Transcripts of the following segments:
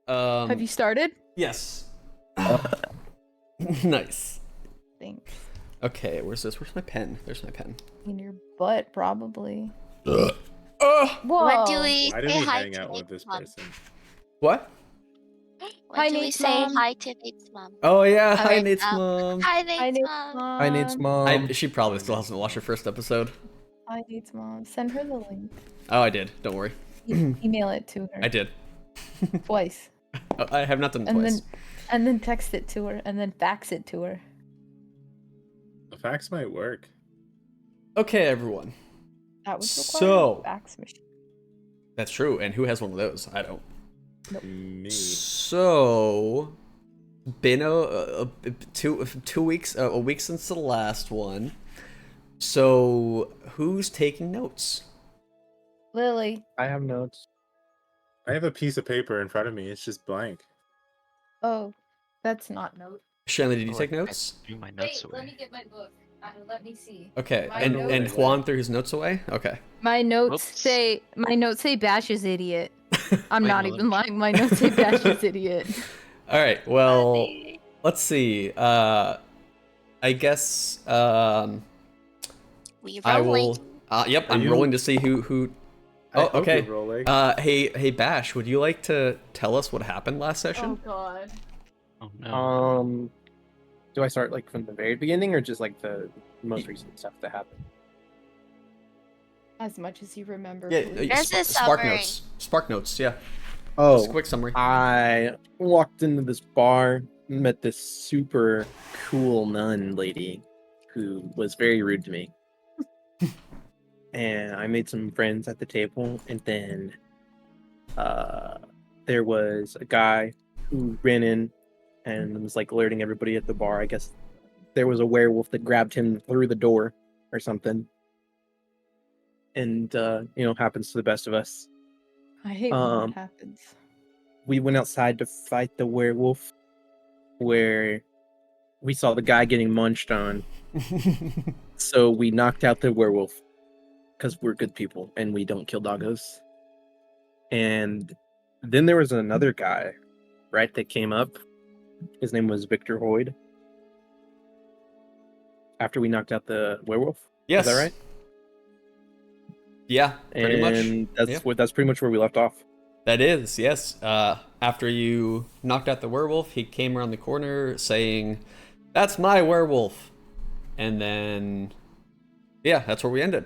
Have you started? Yes. Nice. Thanks. Okay, where's this? Where's my pen? There's my pen. In your butt, probably. Oh! Whoa. When do we Why do say we hi hang to out with Nate's this mom? person? What? When Hi, do we Nate's say mom. hi to Nate's mom? Oh yeah, hi Alright, Nate's mom. Hi, Hi, Nate's Nate's mom. mom. Hi, Nate's mom. She probably still hasn't watched her first episode. Hi, Nate's mom. Send her the link. Oh, I did. Don't worry. Email it to her. I did. Twice. I have not done it And twice. then text it to her, and then fax it to her. The fax might work. Okay, everyone. That was required. So- Fax machine. That's true. And who has one of those? I don't. Me. So, been a 2 weeks, a week since the last one. So, who's taking notes? Lily. I have notes. I have a piece of paper in front of me. It's just blank. Oh, that's not note. Shanley, did you Oh, take I notes? threw my notes Wait, away. let me get my book. Let me see. Okay, My and notes- Juan threw his notes away. Okay. My notes Whoops. say Bash is idiot. I'm Wait, not hold even lying. My notes say Bash is idiot. All right. Well, Funny. let's see. I guess We I rolling. will. Yep, Are I'm you- rolling to see who. I Oh, hope okay. you're rolling. Hey, Bash, would you like to tell us what happened last session? God. Oh no. Do I start like from the very beginning or just like the most recent stuff that happened? As much as you remember. Yeah, please. There's a Spark summary. notes. Spark notes. Yeah. Just a Oh, quick summary. I walked into this bar, met this super cool nun lady who was very rude to me. And I made some friends at the table, and then there was a guy who ran in and was like alerting everybody at the bar. I guess there was a werewolf that grabbed him through the door or something. And happens to the best of us. I hate when Um, that happens. We went outside to fight the werewolf, where we saw the guy getting munched on. So we knocked out the werewolf because we're good people and we don't kill doggos. And then there was another guy, right, that came up. His name was Victor Hoyd. After we knocked out the werewolf, Yes. is that right? Yeah, pretty much. And that's Yeah. that's pretty much where we left off. That is, yes. After you knocked out the werewolf, he came around the corner saying, "That's my werewolf," and then, yeah, that's where we ended.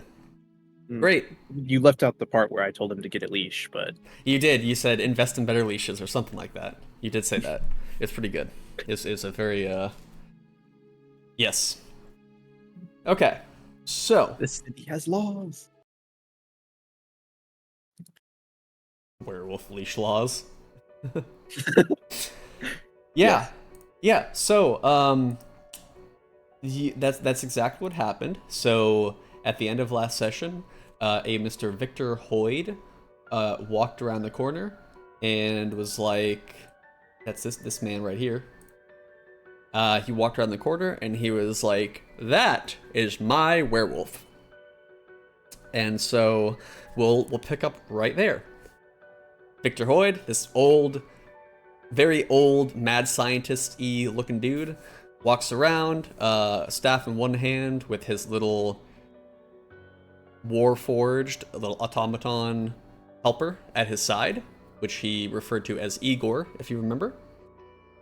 Mm. Great. You left out the part where I told him to get a leash, but You did. You said invest in better leashes or something like that. You did say that. It's pretty good. It's a very yes. Okay. So the city has laws. werewolf leash laws. Yeah. Yeah. So that's exactly what happened. So at the end of last session, a Mr. Victor Hoyd walked around the corner and was like, "That's this man right here." He walked around the corner and he was like, "That is my werewolf." And so we'll pick up right there. Victor Hoyd, this old, very old, mad scientist-y looking dude, walks around, staff in one hand with his little war-forged little automaton helper at his side, which he referred to as Igor, if you remember.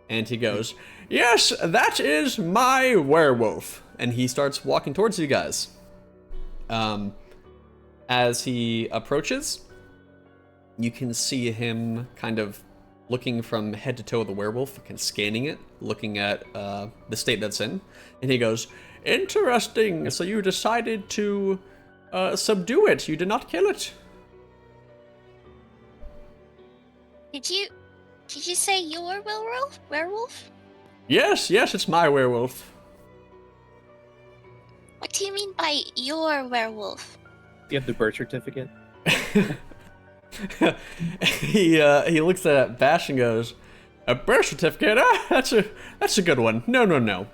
And he goes, "Yes, that is my werewolf." And he starts walking towards you guys. As he approaches, you can see him kind of looking from head to toe of the werewolf, kind of scanning it, looking at the state that's in. And he goes, "Interesting, so you decided to subdue it. You did not kill it." Did you say your werewolf? Werewolf? Yes, it's my werewolf. What do you mean by your werewolf? You have the birth certificate. He looks at Bash and goes, "A birth certificate? Ah, that's a good one. No.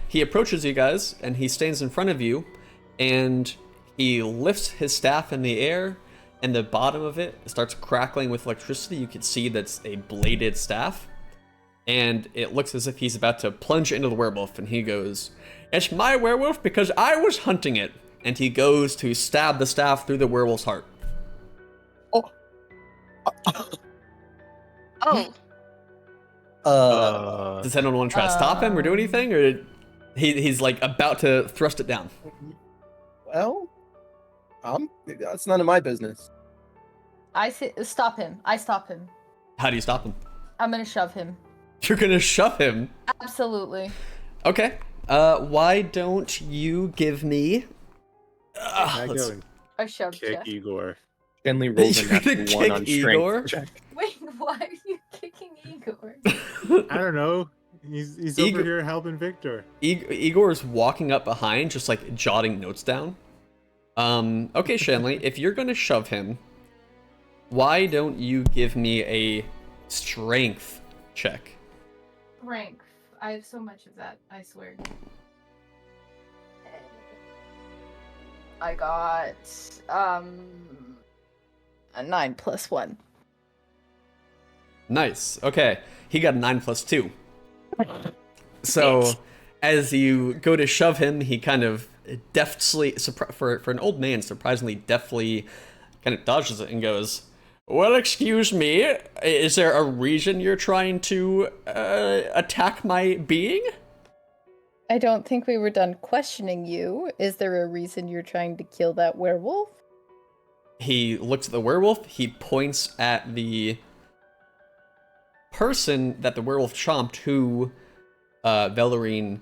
He approaches you guys and he stands in front of you, and he lifts his staff in the air and the bottom of it starts crackling with electricity. You can see that's a bladed staff, and it looks as if he's about to plunge into the werewolf, and he goes, "It's my werewolf because I was hunting it." And he goes to stab the staff through the werewolf's heart. Oh, Does anyone want to try to stop him or do anything, or he's like about to thrust it down? Well, that's none of my business. I say stop him. I stop him. How do you stop him? I'm gonna shove him. You're gonna shove him? Absolutely. Okay. Why don't you give me... I go and I shoved kick you. Igor. Genly rolls a You're gonna natural one kick on Igor? strength check. Wait, why are you kicking Igor? I don't know. He's Igor- over here helping Victor. Igor's walking up behind, just like jotting notes down. Okay, Shanley, if you're gonna shove him, why don't you give me a strength check? Strength. I have so much of that, I swear. I got a 9 + 1. Nice. Okay, he got a 9 + 2. So, as you go to shove him, he kind of deftly, for an old man, surprisingly deftly, kind of dodges it and goes, "Well, excuse me, is there a reason you're trying to attack my being?" I don't think we were done questioning you. Is there a reason you're trying to kill that werewolf? He looks at the werewolf, he points at the person that the werewolf chomped, who Velarine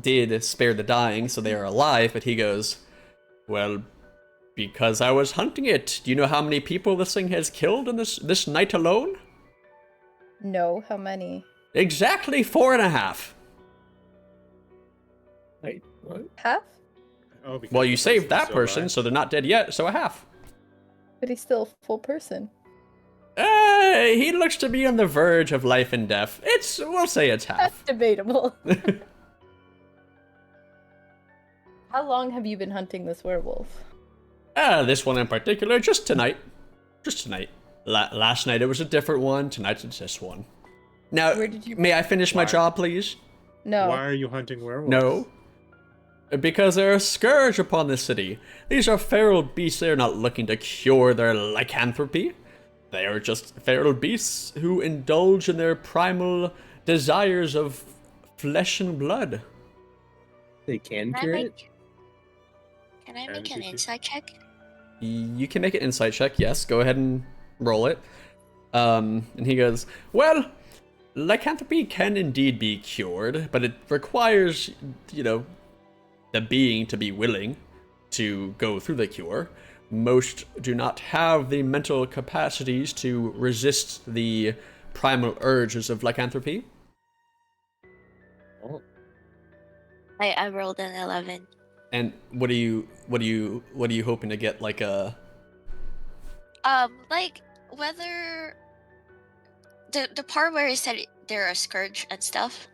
did spare the dying, so they are alive, but he goes, "Well, because I was hunting it. Do you know how many people this thing has killed in this night alone?" No, how many? "Exactly 4.5. Wait, what? Half? Oh, because Well, the you saved person's that still person, alive. so they're not dead yet, so a half. But he's still a full person. He looks to be on the verge of life and death. We'll say it's That's half. debatable. How long have you been hunting this werewolf? This one in particular, just tonight. Just tonight. Last night it was a different one, tonight it's this one. Now, Where did you- may I finish my Why? job, please? No. Why are you hunting werewolves? No. Because they're a scourge upon the city. These are feral beasts. They're not looking to cure their lycanthropy. They are just feral beasts who indulge in their primal desires of flesh and blood. They can can I cure it? make an NPC? insight check? You can make an insight check, yes. Go ahead and roll it. And he goes, "Well, lycanthropy can indeed be cured, but it requires, the being to be willing to go through the cure. Most do not have the mental capacities to resist the primal urges of lycanthropy." Oh, I rolled an 11. And what are you hoping to get, like a... Like whether the part where it said they're a scourge and stuff,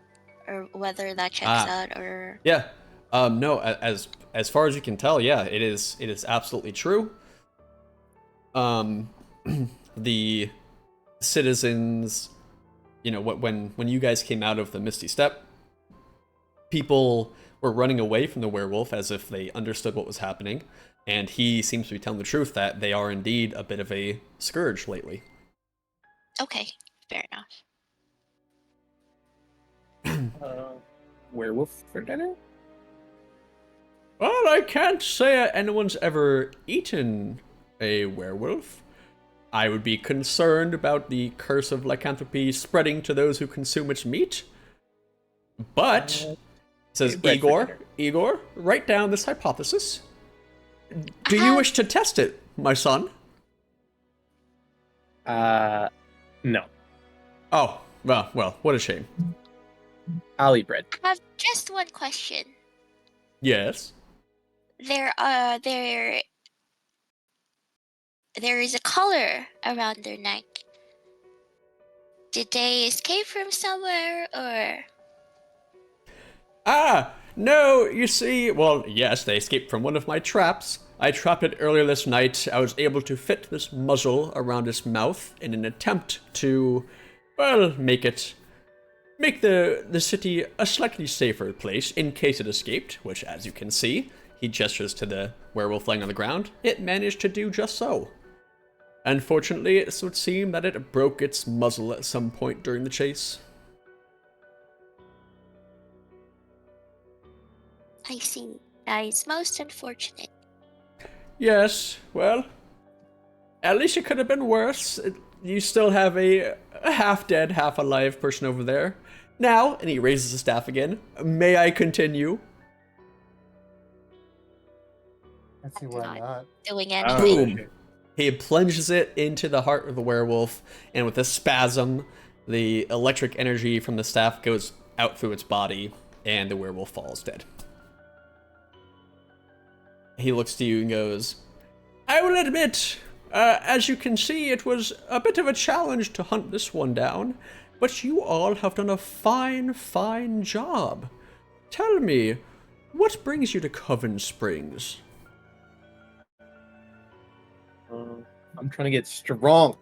or whether that checks out, or Yeah. No, as far as you can tell, yeah, it is absolutely true. The citizens, when you guys came out of the Misty Step, people were running away from the werewolf as if they understood what was happening, and he seems to be telling the truth that they are indeed a bit of a scourge lately. okay, fair enough. werewolf for dinner? Well, I can't say anyone's ever eaten a werewolf. I would be concerned about the curse of lycanthropy spreading to those who consume its meat. But, says bread for dinner. Igor, write down this hypothesis. Do you wish to test it, my son? No. Oh, well, what a shame. I'll eat bread. I have just one question. Yes. There is a collar around their neck. Did they escape from somewhere, or? Ah, no, you see, well, yes, they escaped from one of my traps. I trapped it earlier this night. I was able to fit this muzzle around its mouth in an attempt to, well, make the city a slightly safer place in case it escaped, which, as you can see, he gestures to the werewolf laying on the ground. It managed to do just so. Unfortunately, it would seem that it broke its muzzle at some point during the chase. I see. That is most unfortunate. Yes, well, at least it could have been worse. You still have a half-dead, half-alive person over there. Now, and he raises his staff again, may I continue? I see I'm why not not. doing Oh, anything. Boom. He plunges it into the heart of the werewolf, and with a spasm, the electric energy from the staff goes out through its body, and the werewolf falls dead. He looks to you and goes, I will admit, as you can see, it was a bit of a challenge to hunt this one down, but you all have done a fine, fine job. Tell me, what brings you to Coven Springs? I'm trying to get strong.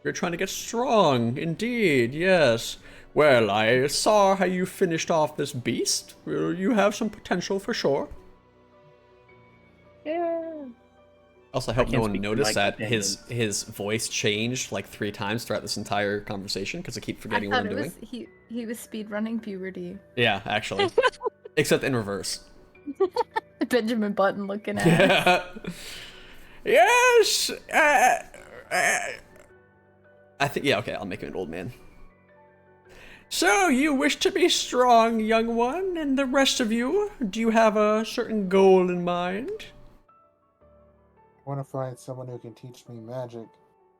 You're trying to get strong, indeed, yes. Well, I saw how you finished off this beast. Well, you have some potential for sure. Yeah. Also, I hope no can't one speak for noticed my that his voice changed like 3 times throughout this entire conversation because I keep I forgetting what thought I'm it doing. was he was speed running puberty. Yeah, actually. Except in reverse. Benjamin Button looking at. Yes! I think, yeah, okay, I'll make him an old man. So, you wish to be strong, young one, and the rest of you, do you have a certain goal in mind? I want to find someone who can teach me magic.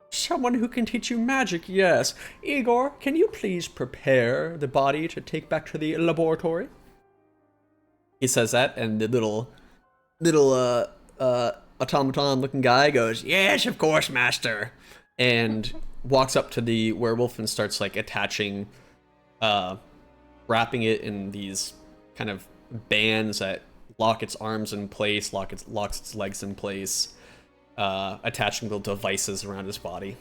Someone who can teach you magic, yes. Igor, can you please prepare the body to take back to the laboratory? He says that, and the little automaton-looking guy goes, yes, of course, master, and walks up to the werewolf and starts, like, attaching, wrapping it in these kind of bands that lock its arms in place, locks its legs in place, attaching little devices around his body.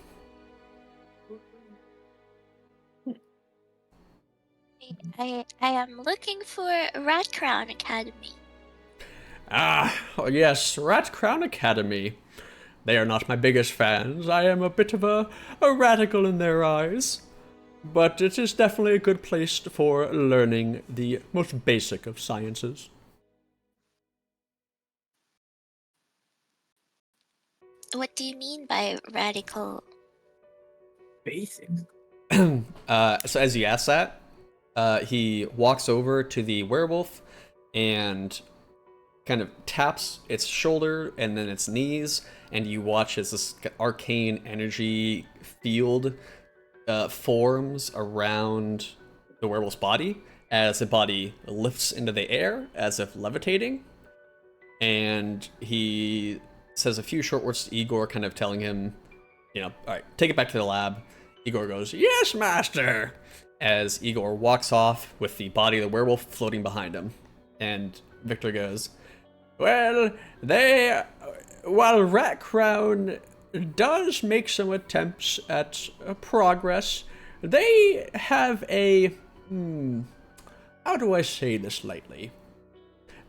I am looking for Rat Crown Academy. Ah, oh yes, Rat Crown Academy. They are not my biggest fans. I am a bit of a radical in their eyes. But it is definitely a good place for learning the most basic of sciences. What do you mean by radical? Basics. So as he asks that, he walks over to the werewolf and kind of taps its shoulder and then its knees, and you watch as this arcane energy field forms around the werewolf's body as the body lifts into the air as if levitating. And he says a few short words to Igor, kind of telling him, all right, take it back to the lab. Igor goes, yes, master, as Igor walks off with the body of the werewolf floating behind him. And Victor goes, well, while Rat Crown does make some attempts at progress, they have a, how do I say this lightly?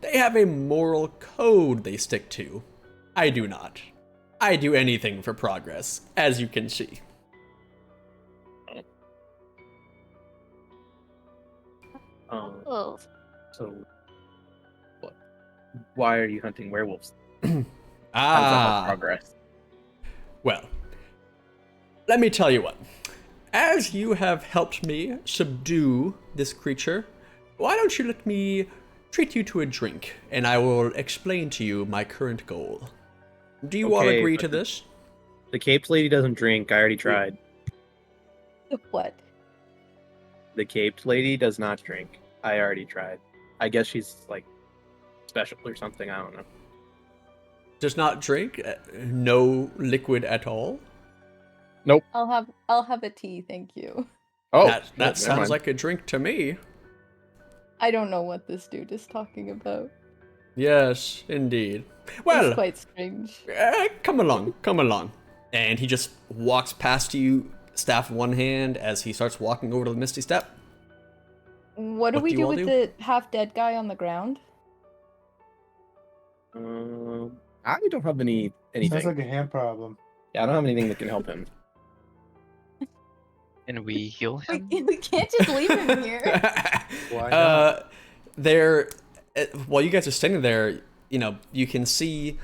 They have a moral code they stick to. I do not. I do anything for progress, as you can see. Oh, So, what? Why are you hunting werewolves? How does that help progress? Well, let me tell you what. As you have helped me subdue this creature, why don't you let me treat you to a drink, and I will explain to you my current goal. Do you all Okay, agree but to this? The caped lady doesn't drink. I already tried. What? The caped lady does not drink. I already tried. I guess she's like special or something. I don't know. Does not drink? No liquid at all? I'll have a tea, thank you. Oh, that never sounds mind. like a drink to me. I don't know what this dude is talking about. Yes, indeed. It's Well, quite strange. come along, come along. And he just walks past you, staff in one hand, as he starts walking over to the Misty Step. What do What we do you do all with do? the half-dead guy on the ground? I don't have Sounds anything. like a hand problem. Yeah, I don't have anything that can help him. Can we heal We, him? we can't just leave him here. Why not? There, while you guys are standing there, you can see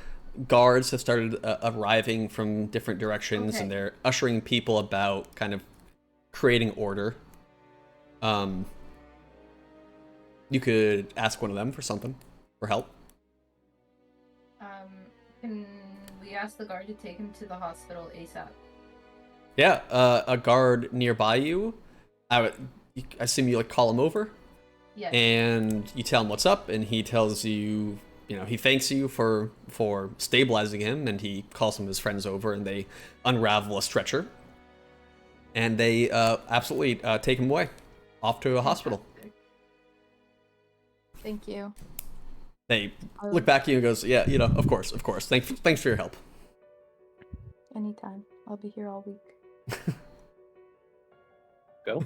guards have started arriving from different directions, Okay. and they're ushering people about, kind of creating order. You could ask one of them for something, for help. Can we ask the guard to take him to the hospital ASAP? Yeah, a guard nearby you. I assume you call him over, Yes. and you tell him what's up, and he tells you, he thanks you for stabilizing him, and he calls some of his friends over, and they unravel a stretcher, and they absolutely take him away, off to a hospital. Thank you. They look back at you and goes, yeah, of course. Thanks for your help. Anytime. I'll be here all week. Go.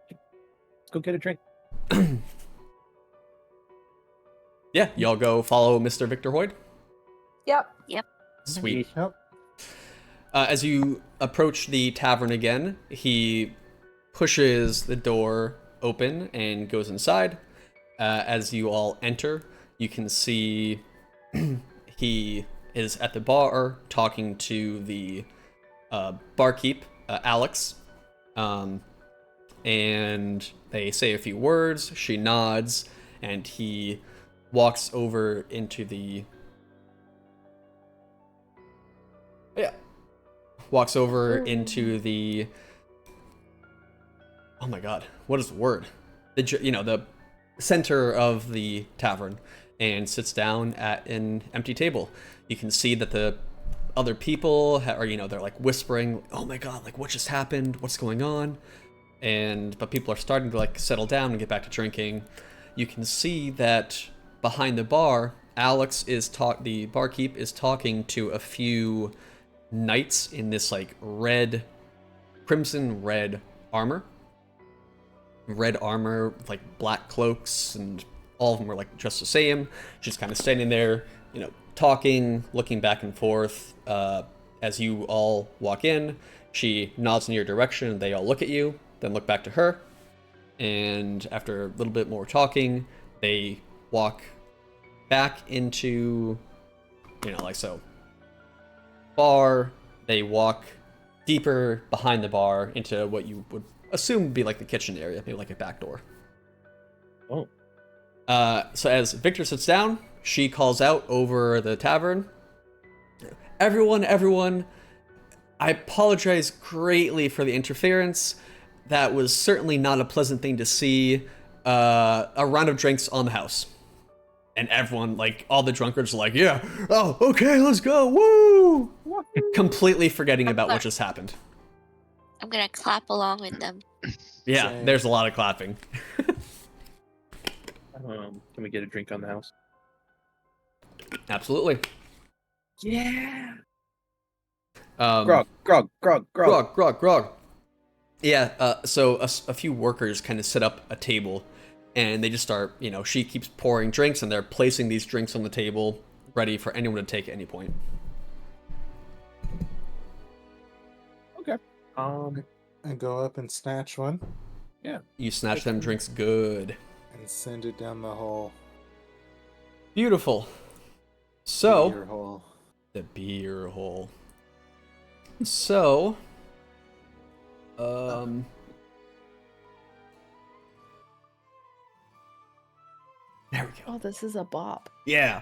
Let's go get a drink. Yeah, y'all go follow Mr. Victor Hoyd. Yep. Sweet. Yep. As you approach the tavern again, he pushes the door open and goes inside. As you all enter, you can see he is at the bar talking to the barkeep, Alex. And they say a few words. She nods, and he walks over into the... Walks over into the... Oh my god, what is the word? The center of the tavern, and sits down at an empty table. You can see that the other people are, they're whispering, "Oh my god, what just happened? What's going on?" But people are starting to settle down and get back to drinking. You can see that behind the bar, the barkeep is talking to a few knights in this crimson red armor. Red armor, black cloaks, and all of them are just the same. Just kind of standing there, talking, looking back and forth. As you all walk in, she nods in your direction, and they all look at you, then look back to her. And after a little bit more talking, they walk back into, so. Bar. They walk deeper behind the bar into what you would assume would be the kitchen area, maybe a back door. Oh. So as Victor sits down, she calls out over the tavern, Everyone, I apologize greatly for the interference. That was certainly not a pleasant thing to see. A round of drinks on the house." And everyone, all the drunkards are yeah, oh, okay, let's go, woo! Completely forgetting about what just happened. I'm gonna clap along with them. Yeah, Same. there's a lot of clapping. Can we get a drink on the house? Absolutely. Yeah. Grog. Grog. Yeah, so a few workers kind of set up a table, and they just start, she keeps pouring drinks, and they're placing these drinks on the table, ready for anyone to take at any point. Okay. And go up and snatch one Yeah. You snatch them drinks good. and send it down the hole. Beautiful. So, Beer hole. the beer hole. So, there we go. Oh, this is a bop. Yeah.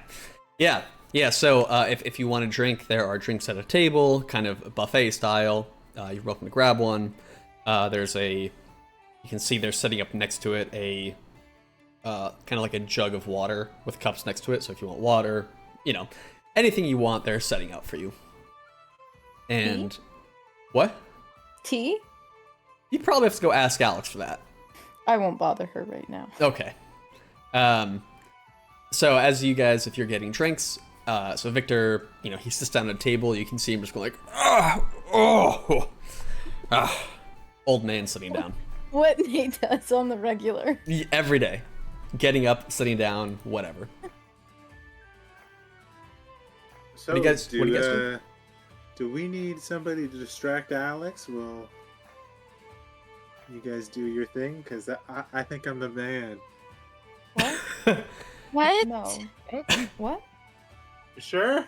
So, if you want a drink, there are drinks at a table, kind of buffet style. You're welcome to grab one. You can see they're setting up next to it a kind of a jug of water with cups next to it. So if you want water, anything you want, they're setting out for you. And what? Tea? You probably have to go ask Alex for that. I won't bother her right now. Okay. So as you guys, if you're getting drinks, so Victor, he sits down at a table. You can see him just going like, old man sitting down. What Nate does on the regular. Every day. Getting up, sitting down, whatever. So, What do you guys do? Do we need somebody to distract Alex? Well, you guys do your thing, because I think I'm the man. What? What? No. What? Sure?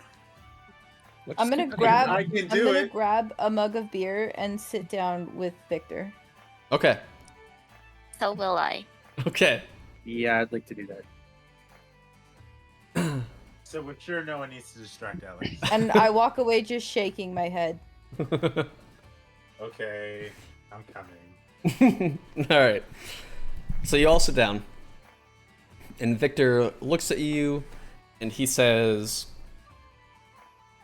I'm gonna I grab. can I'm do gonna it. grab a mug of beer and sit down with Victor. Okay. So will I. Okay. Yeah, I'd like to do that. So we're sure no one needs to distract Alex. And I walk away just shaking my head. Okay, I'm coming. All right. So you all sit down, and Victor looks at you, and he says,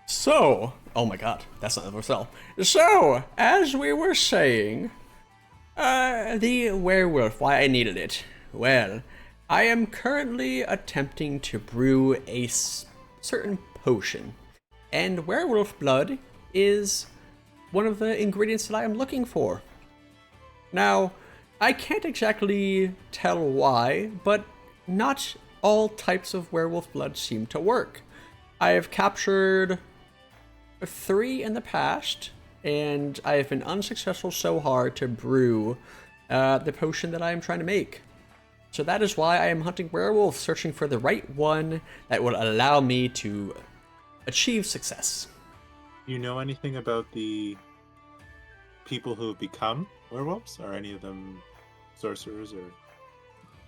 "So, oh my God, that's not the cell. So, as we were saying, the werewolf. Why I needed it? Well, I am currently attempting to brew a certain potion, and werewolf blood is one of the ingredients that I am looking for. Now, I can't exactly tell why, but not all types of werewolf blood seem to work. I have captured 3 in the past, and I have been unsuccessful so hard to brew the potion that I am trying to make. So that is why I am hunting werewolves, searching for the right one that will allow me to achieve success." You know anything about the people who have become werewolves? Are any of them sorcerers or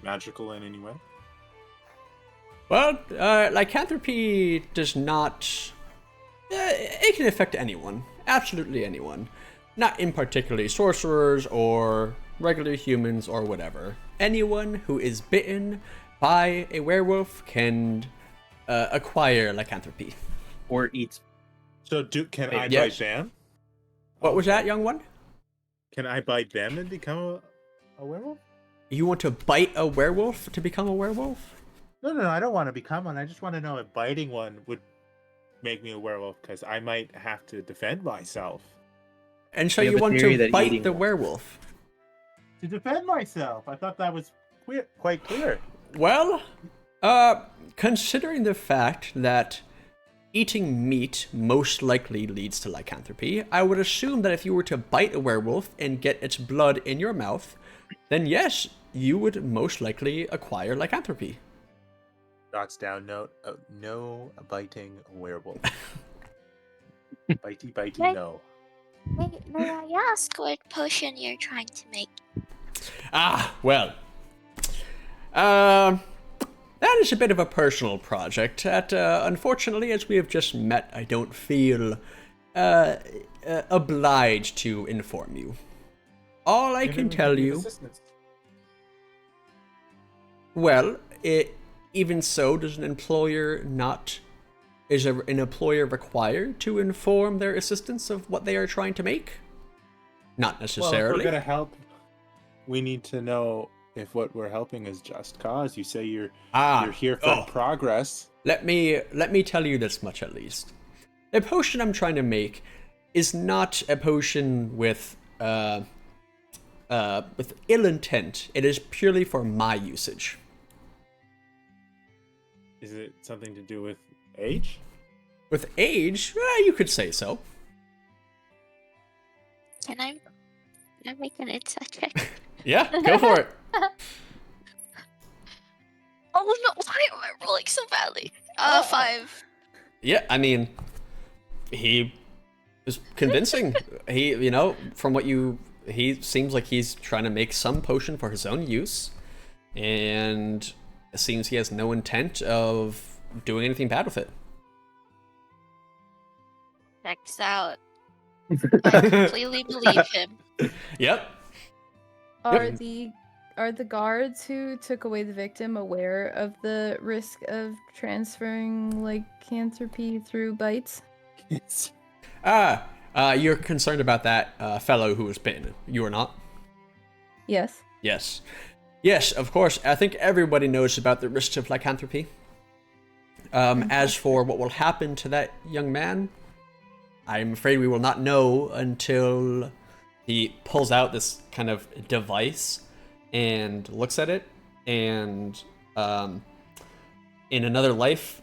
magical in any way? Well, lycanthropy does not... it can affect anyone. Absolutely anyone. Not in particularly sorcerers or regular humans or whatever. Anyone who is bitten by a werewolf can acquire lycanthropy. Or eats. So can I Yes. bite them? What was that, young one? Can I bite them and become a werewolf? You want to bite a werewolf to become a werewolf? No, I don't want to become one. I just want to know if biting one would make me a werewolf, because I might have to defend myself. And so We have you a want theory to that bite eating the one- werewolf? To defend myself. I thought that was quite clear. Well, considering the fact that eating meat most likely leads to lycanthropy, I would assume that if you were to bite a werewolf and get its blood in your mouth, then yes, you would most likely acquire lycanthropy. Dots down note. No biting werewolf. Bitey, Right. no. May I ask what potion you're trying to make? Well, that is a bit of a personal project that, unfortunately, as we have just met, I don't feel obliged to inform you. All I can tell you, well, even so, does an employer not... Is an employer required to inform their assistants of what they are trying to make? Not Well, if necessarily. we're gonna help, we need to know if what we're helping is just cause. You say you're here for progress. Let me tell you this much at least. The potion I'm trying to make is not a potion with ill intent. It is purely for my usage. Is it something to do with age? With age, you could say so. Can I make an insight check? Yeah, go for it. Oh no! Why am I rolling so badly? 5. Yeah, I mean, he is convincing. From what he seems like he's trying to make some potion for his own use, and it seems he has no intent of doing anything bad with it. Checks out. I completely believe him. Yep. Are the guards who took away the victim aware of the risk of transferring lycanthropy through bites? You're concerned about that fellow who was bitten. You are not? Yes. Yes. Yes, of course. I think everybody knows about the risks of lycanthropy. As for what will happen to that young man, I'm afraid we will not know until he pulls out this kind of device and looks at it. And in another life,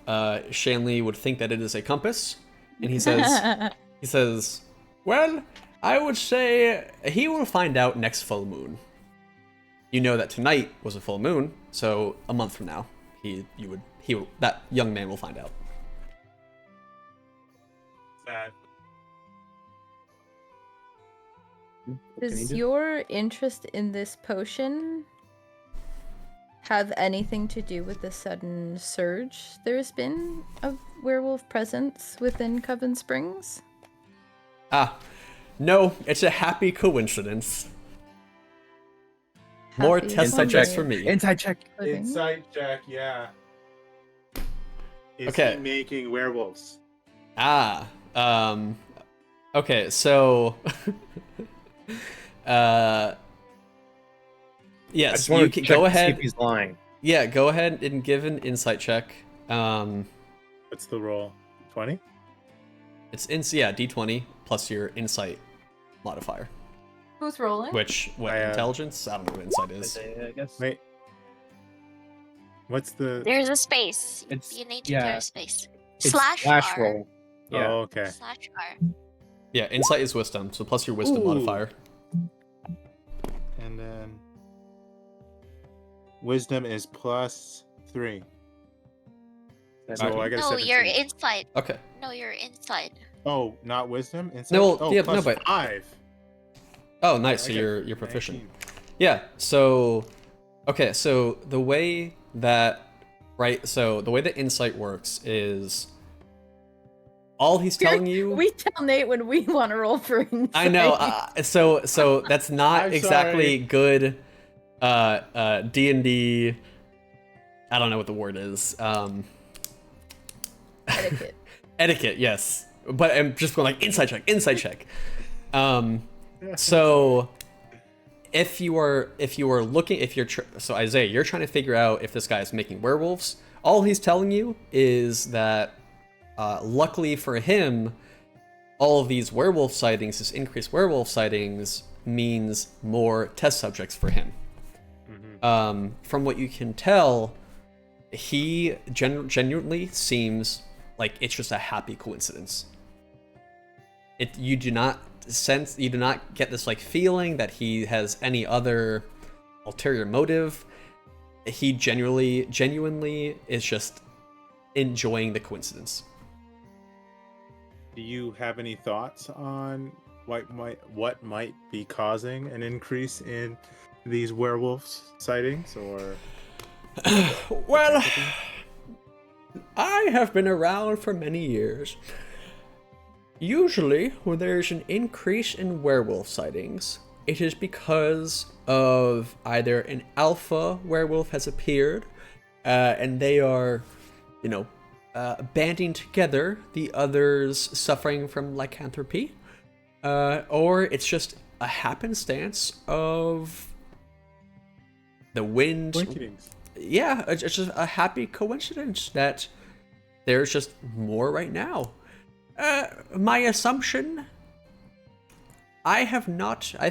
Shanley would think that it is a compass. And he says, well, I would say he will find out next full moon. You know that tonight was a full moon, so a month from now, that young man will find out. Sad. Does your interest in this potion have anything to do with the sudden surge there's been of werewolf presence within Coven Springs? No, it's a happy coincidence. More Happy test subjects for Sunday. me. Inside check. Pudding? Inside check, yeah. Is Okay. he making werewolves? Okay, so yes, wanna you can check go to see ahead. if he's lying. Yeah, go ahead and give an insight check. What's the roll? 20? It's D20 plus your insight modifier. Who's rolling? Which what I, intelligence? I don't know what insight is. I guess. Wait. What's the... There's a space. It's- You need to yeah. clear a space. It's Slash slash R. roll. Yeah. Oh, okay. Slash R. Yeah, insight is wisdom, so plus your wisdom Ooh. modifier. And then... Wisdom is +3. That's So right. I got a No, 17. you're inside. Okay. No, you're inside. Oh, not wisdom? Inside? No, well, oh, yeah, plus no, but- 5. Oh, nice. So Okay. you're proficient. 19. Yeah. So, okay. So the way that the insight works is all he's telling you. We tell Nate when we want to roll for insight. I know. So that's not I'm exactly sorry. good. D&D. I don't know what the word is. Etiquette. Etiquette. Yes. But I'm just going like insight check. So so Isaiah, you're trying to figure out if this guy is making werewolves. All he's telling you is that, luckily for him, all of these werewolf sightings, this increased werewolf sightings, means more test subjects for him. From what you can tell, he genuinely seems like it's just a happy coincidence. You do not get this like feeling that he has any other ulterior motive. He genuinely is just enjoying the coincidence. Do you have any thoughts on what might be causing an increase in these werewolf sightings, or? Well, I have been around for many years. Usually, when there's an increase in werewolf sightings, it is because of either an alpha werewolf has appeared, and they are, banding together the others suffering from lycanthropy, or it's just a happenstance of the wind. Coincidence. Yeah, it's just a happy coincidence that there's just more right now. My assumption, I've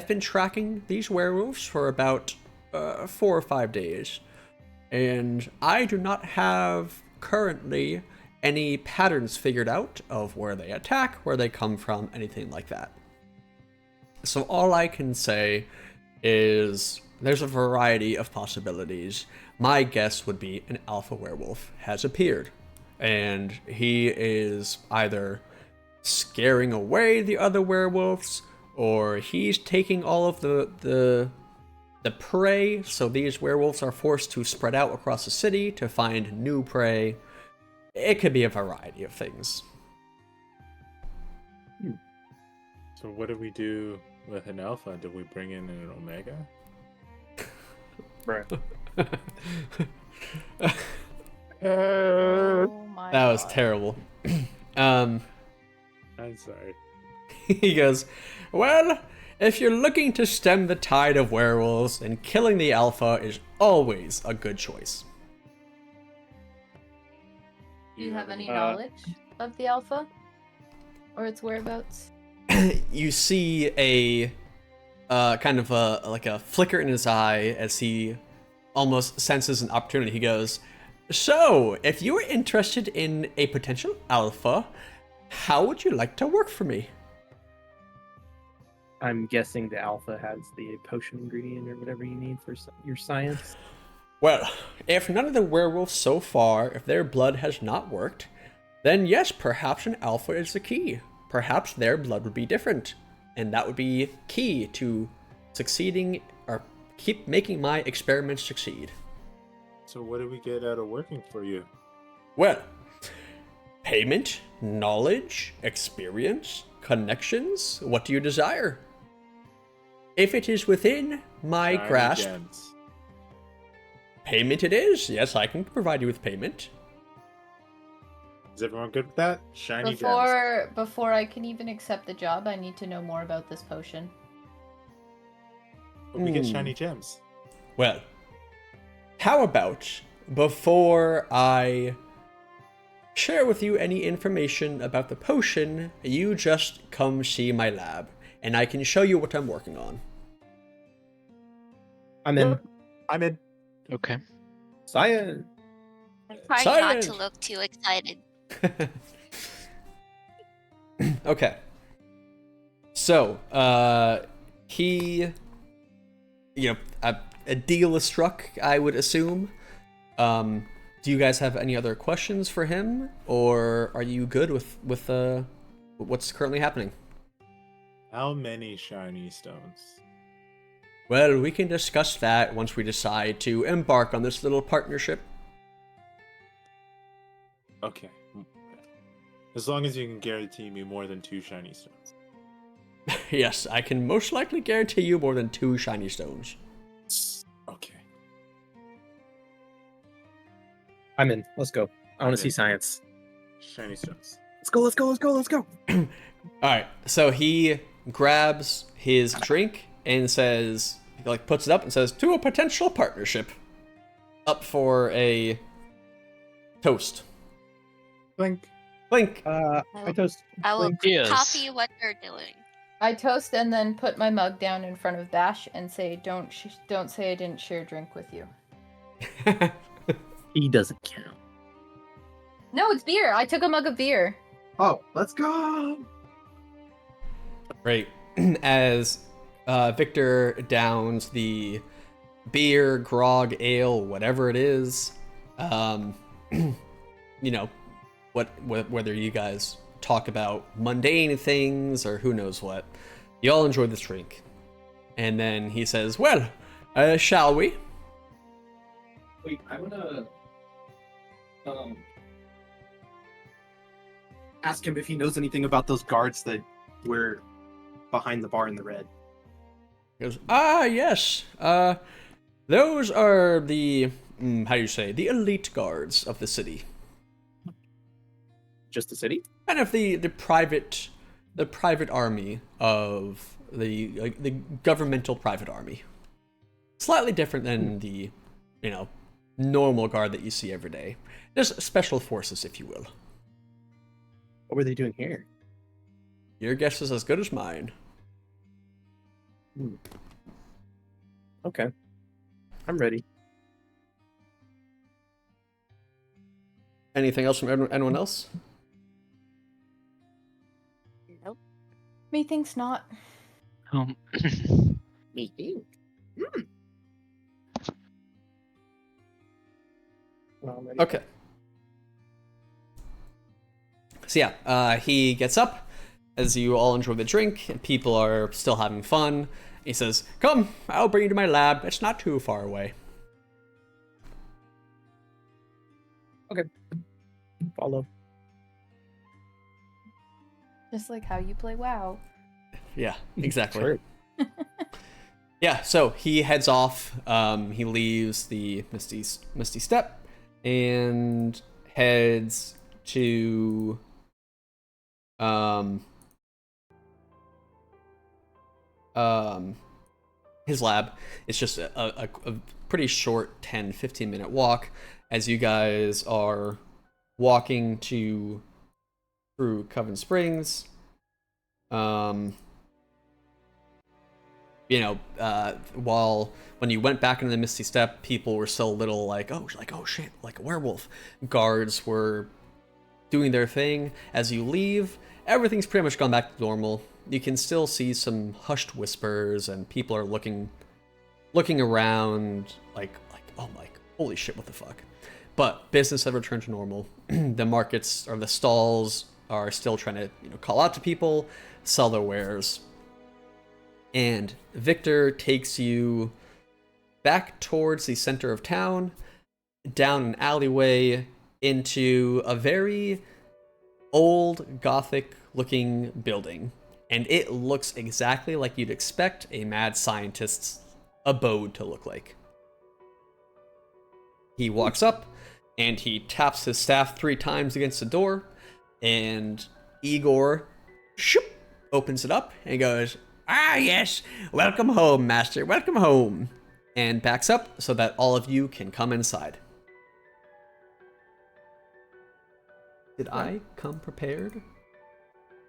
been tracking these werewolves for about 4 or 5 days, and I do not have currently any patterns figured out of where they attack, where they come from, anything like that. So all I can say is there's a variety of possibilities. My guess would be an alpha werewolf has appeared, and he is either scaring away the other werewolves, or he's taking all of the prey, so these werewolves are forced to spread out across the city to find new prey. It could be a variety of things. So what do we do with an alpha? Do we bring in an omega? Right. Oh my That was God. terrible. I'm sorry. He goes, well, if you're looking to stem the tide of werewolves, then killing the alpha is always a good choice. Do you have any Uh, knowledge of the alpha? Or its whereabouts? You see a kind of like a flicker in his eye as he almost senses an opportunity. He goes, "So, if you were interested in a potential alpha, how would you like to work for me?" I'm guessing the alpha has the potion ingredient or whatever you need for your science. Well, if none of the werewolves so far, if their blood has not worked, then yes, perhaps an alpha is the key. Perhaps their blood would be different, and that would be key to succeeding or keep making my experiments succeed. So what do we get out of working for you? Well, payment, knowledge, experience, connections, what do you desire? If it is within my Shiny grasp, gems. payment it is. Yes, I can provide you with payment. Is everyone good with that? Shiny gems. Before I can even accept the job, I need to know more about this potion. But we get shiny gems. Well, how about before I share with you any information about the potion, you just come see my lab, and I can show you what I'm working on. I'm in. I'm in. Okay. Science. I'm trying not to Science! look too excited. Okay. So, he, a deal is struck, I would assume. Do you guys have any other questions for him, or are you good with what's currently happening? How many shiny stones? Well, we can discuss that once we decide to embark on this little partnership. Okay. As long as you can guarantee me more than 2 shiny stones. Yes, I can most likely guarantee you more than 2 shiny stones. Okay. I'm in. Let's go. I want I'm to see in. science. Shiny stones. Let's go. Let's go. Let's go. Let's go. Alright, so he grabs his drink and says, puts it up and says, "To a potential partnership." Up for a toast. Blink. Blink. I toast. I will Yes. copy what they're doing. I toast and then put my mug down in front of Bash and say, "Don't say I didn't share a drink with you." He doesn't count. No, it's beer. I took a mug of beer. Oh, let's go. Great. As Victor downs the beer, grog, ale, whatever it is, whether you guys talk about mundane things or who knows what, you all enjoy this drink. And then he says, "Well, shall we?" Wait, I wanna ask him if he knows anything about those guards that were behind the bar in the red. He goes, yes. Those are the, how do you say, the elite guards of the city. Just the city? Kind of the private army of the governmental private army. Slightly different than the, normal guard that you see every day. Just special forces, if you will. What were they doing here? Your guess is as good as mine. Okay. I'm ready. Anything else from anyone else? Nope. Methinks not. Me too. Well, I'm ready. Okay. So yeah, he gets up as you all enjoy the drink and people are still having fun. He says, "Come, I'll bring you to my lab. It's not too far away." Follow. Just like how you play WoW. Yeah, exactly. Sure. Yeah, so he heads off. He leaves the Misty Step and heads to his lab. It's just a pretty short 10-15 minute walk as you guys are walking through Coven Springs. While when you went back into the Misty Step, people were still a little like, oh shit, like a werewolf. Guards were doing their thing. As you leave, everything's pretty much gone back to normal. You can still see some hushed whispers, and people are looking around like, oh my, holy shit, what the fuck. But business has returned to normal. The markets or the stalls are still trying to, call out to people, sell their wares. And Victor takes you back towards the center of town, down an alleyway, into a very old Gothic looking building. And it looks exactly like you'd expect a mad scientist's abode to look like. He walks up and he taps his staff 3 times against the door, and Igor opens it up and goes, "Ah, yes, welcome home, master, welcome home," and backs up so that all of you can come inside. Did I come prepared?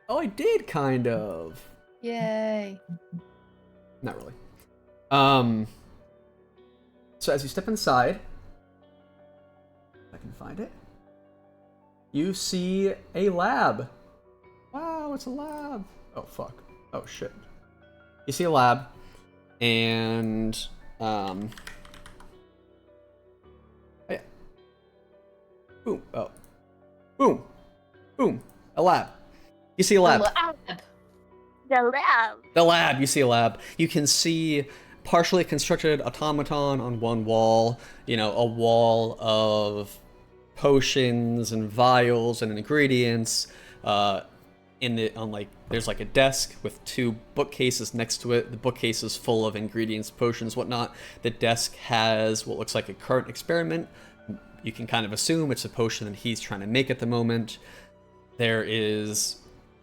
Oh, I did, kind of. Yay. Not really. So as you step inside, if I can find it, you see a lab. Wow, it's a lab. Oh, fuck. Oh, shit. You see a lab, and, oh, yeah. Boom. Oh. Boom. Boom. A lab. You see a lab. The lab. The lab. You see a lab. You can see partially constructed automaton on one wall. A wall of potions and vials and ingredients. There's like a desk with 2 bookcases next to it. The bookcase is full of ingredients, potions, whatnot. The desk has what looks like a current experiment. You can kind of assume it's a potion that he's trying to make at the moment. There is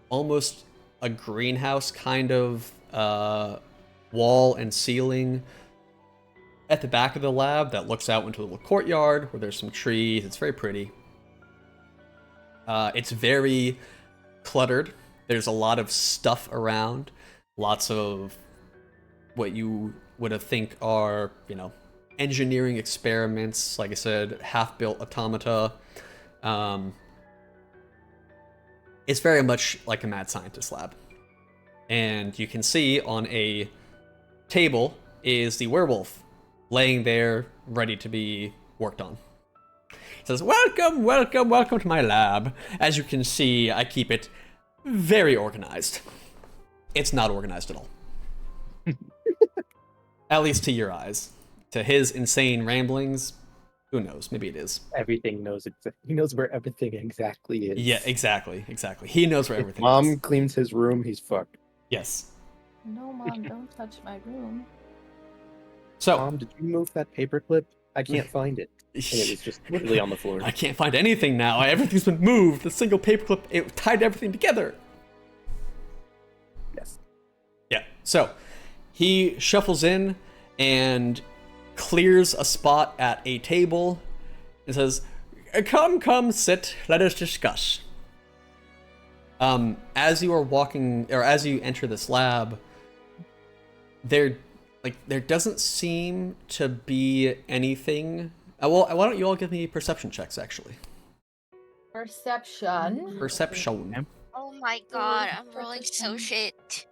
almost a greenhouse kind of wall and ceiling at the back of the lab that looks out into a little courtyard where there's some trees. It's very pretty. It's very cluttered. There's a lot of stuff around. Lots of what you would have think are, engineering experiments. Like I said, half-built automata. It's very much like a mad scientist lab. And you can see on a table is the werewolf laying there ready to be worked on. It says, "Welcome, welcome, welcome to my lab. As you can see, I keep it very organized." It's not organized at all. At least to your eyes. To his insane ramblings, who knows? Maybe it is. Everything knows he knows where everything exactly is. Yeah, exactly. He knows where If everything Mom is. cleans his room, he's fucked. Yes. No, Mom, don't touch my room. So, Mom, did you move that paperclip? I can't find it. And it was just literally on the floor. I can't find anything now. Everything's been moved. The single paperclip, it tied everything together. Yes. Yeah. So, he shuffles in and clears a spot at a table and says, Come, sit. Let us discuss." As you are walking, or as you enter this lab, there doesn't seem to be anything. Why don't you all give me perception checks, actually? Perception. Perception. Oh my god, I'm rolling so shit.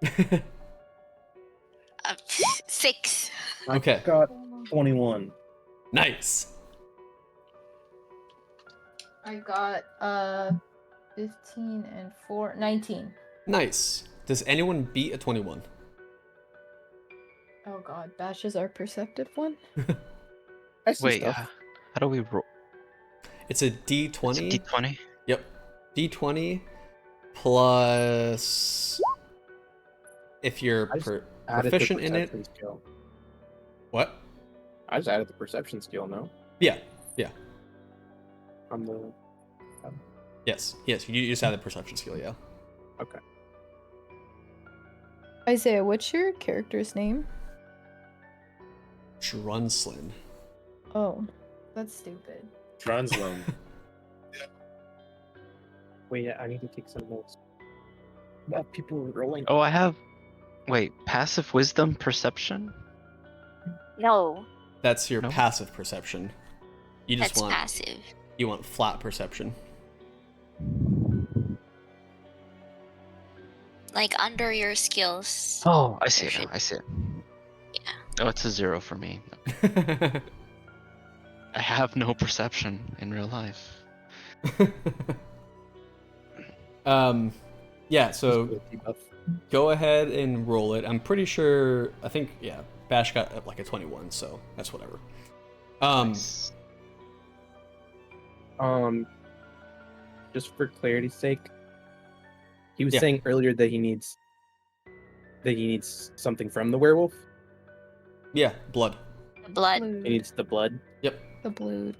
6. Okay. I got 21. Nice. I got 15 and 4, 19. Nice. Does anyone beat a 21? Oh god, Bash is our perceptive one. I see Wait, stuff. how do we roll? It's a D20. It's D20? Yep. D20 plus if you're I just added the proficient in it. perception skill. What? I just added the perception skill, no? Yeah. On the... Yes. You just have the perception skill, yeah. Okay. Isaiah, what's your character's name? Drunslin. Oh, that's stupid. Translin. Wait, I need to take some notes. People are rolling. Oh, I have. Wait, passive wisdom perception? No, That's your No. passive perception. You just that's want passive. you want flat perception. Like under your skills. Oh, I see There it now. should- I see it. Yeah. Oh, it's a 0 for me. I have no perception in real life. Yeah, so Ability buff. go ahead and roll it. I'm pretty sure, I think, yeah, Bash got like a 21, so that's whatever. Nice. Just for clarity's sake, he was Yeah. saying earlier that he needs something from the werewolf. Yeah, blood. The blood. He Blood. needs the blood The blood.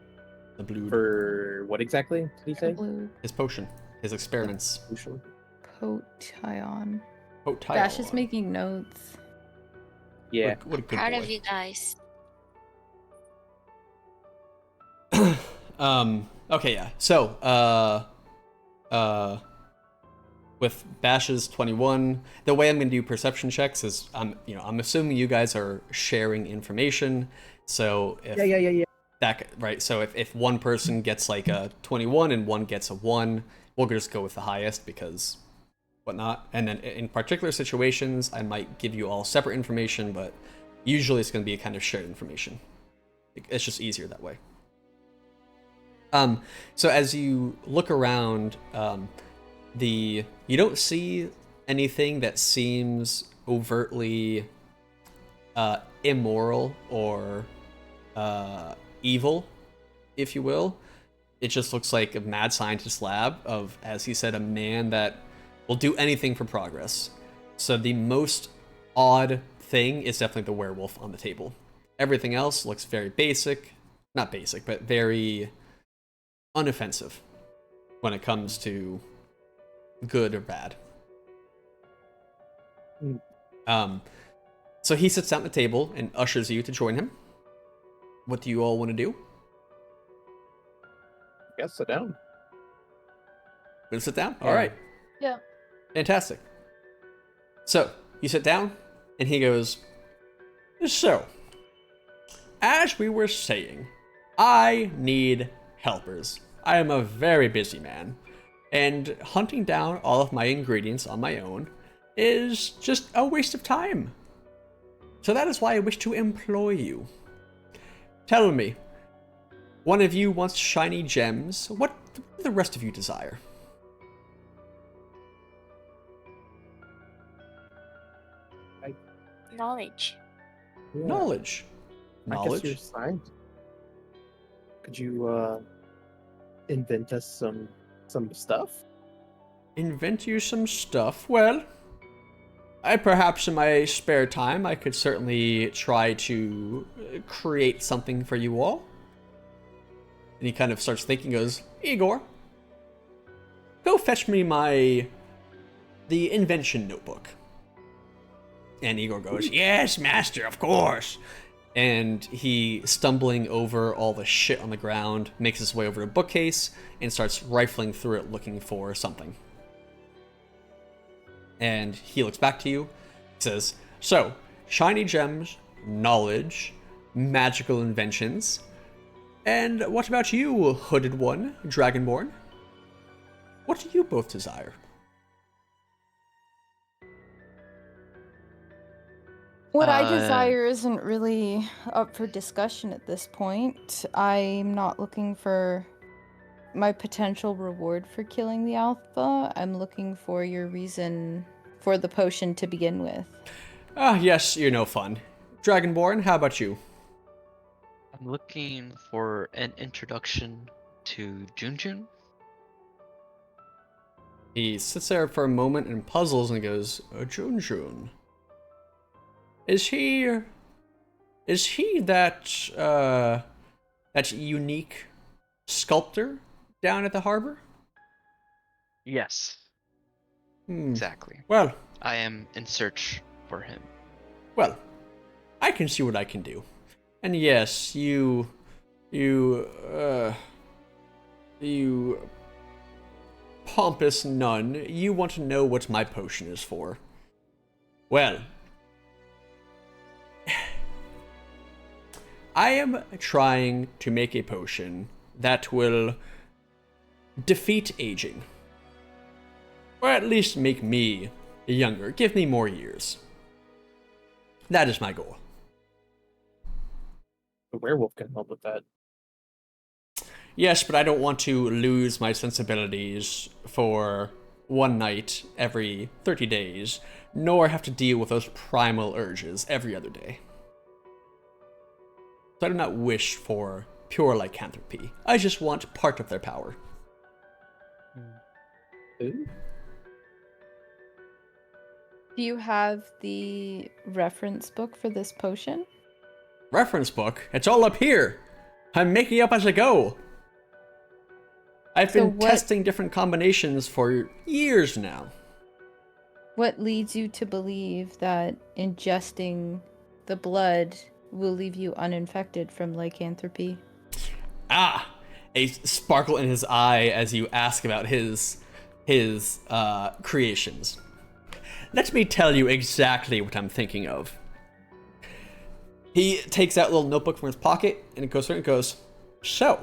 The blood. for what exactly did he The say? blood. His potion. His experiments. Potion? Potion. Potion. Bash is making notes. Yeah. What a good Proud boy. of you guys. Okay, yeah. So, with Bash's 21, the way I'm gonna do perception checks is I'm assuming you guys are sharing information. So if Yeah. that right, so if one person gets like a 21 and one gets a 1, we'll just go with the highest because whatnot. And then in particular situations, I might give you all separate information, but usually it's gonna be a kind of shared information. It's just easier that way. So as you look around, you don't see anything that seems overtly immoral or evil, if you will. It just looks like a mad scientist lab of, as he said, a man that will do anything for progress. So the most odd thing is definitely the werewolf on the table. Everything else looks very basic, not basic, but very unoffensive when it comes to good or bad. So he sits down at the table and ushers you to join him. What do you all want to do? Yeah, sit down. Gonna sit down? All right. Yeah. Fantastic. So you sit down and he goes, so, as we were saying, I need helpers. I am a very busy man, and hunting down all of my ingredients on my own is just a waste of time. So that is why I wish to employ you. Tell me, one of you wants shiny gems. What do the rest of you desire? Knowledge. Yeah. Knowledge. I guess you're a scientist. Could you invent us some stuff? Invent you some stuff? Well, perhaps in my spare time I could certainly try to create something for you all. And he kind of starts thinking, goes, Igor, go fetch me the invention notebook. And Igor goes, yes, master, of course. And he, stumbling over all the shit on the ground, makes his way over to a bookcase and starts rifling through it looking for something. And he looks back to you, says, so, shiny gems, knowledge, magical inventions. And what about you, hooded one, dragonborn? What do you both desire? What I desire isn't really up for discussion at this point. I'm not looking for my potential reward for killing the alpha. I'm looking for your reason for the potion to begin with. Ah, yes, you're no fun. Dragonborn, how about you? I'm looking for an introduction to Junjun. He sits there for a moment and puzzles and goes, Junjun. Is he that unique sculptor down at the harbor? Yes, exactly. Well, I am in search for him. well, I can see what I can do. And yes, pompous nun, you want to know what my potion is for. Well, I am trying to make a potion that will defeat aging. Or at least make me younger. Give me more years. That is my goal. The werewolf can help with that. Yes, but I don't want to lose my sensibilities for one night every 30 days, nor have to deal with those primal urges every other day. So I do not wish for pure lycanthropy. I just want part of their power. Ooh. Do you have the reference book for this potion? Reference book? It's all up here. I'm making it up as I go. I've been testing different combinations for years now. What leads you to believe that ingesting the blood will leave you uninfected from lycanthropy? Ah, a sparkle in his eye as you ask about his creations. Let me tell you exactly what I'm thinking of. He takes out a little notebook from his pocket and it goes through and goes, so,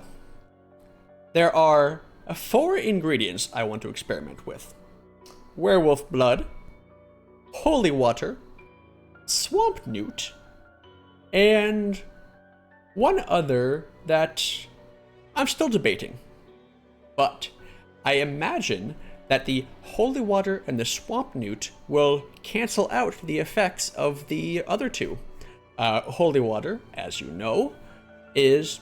there are 4 ingredients I want to experiment with. Werewolf blood, holy water, swamp newt, and one other that I'm still debating. But I imagine that the holy water and the swamp newt will cancel out the effects of the other 2. Holy water, as you know, is,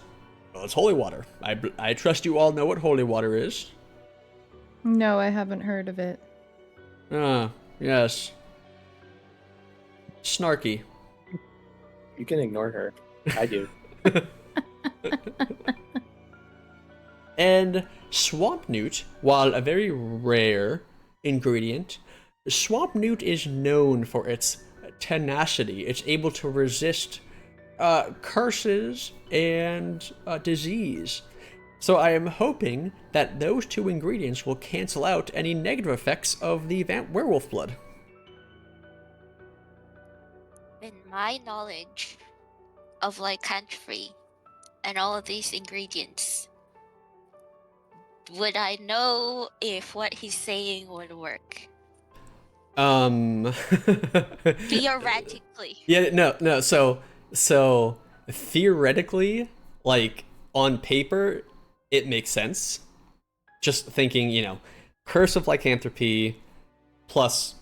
well, it's holy water. I trust you all know what holy water is. No, I haven't heard of it. Ah, yes. Snarky. You can ignore her. I do. And swamp newt, while a very rare ingredient, swamp newt is known for its tenacity. It's able to resist curses and disease. So I am hoping that those 2 ingredients will cancel out any negative effects of the werewolf blood. In my knowledge of lycanthropy and all of these ingredients, would I know if what he's saying would work? Theoretically. Yeah, no. So theoretically, like on paper, it makes sense. Just thinking, curse of lycanthropy plus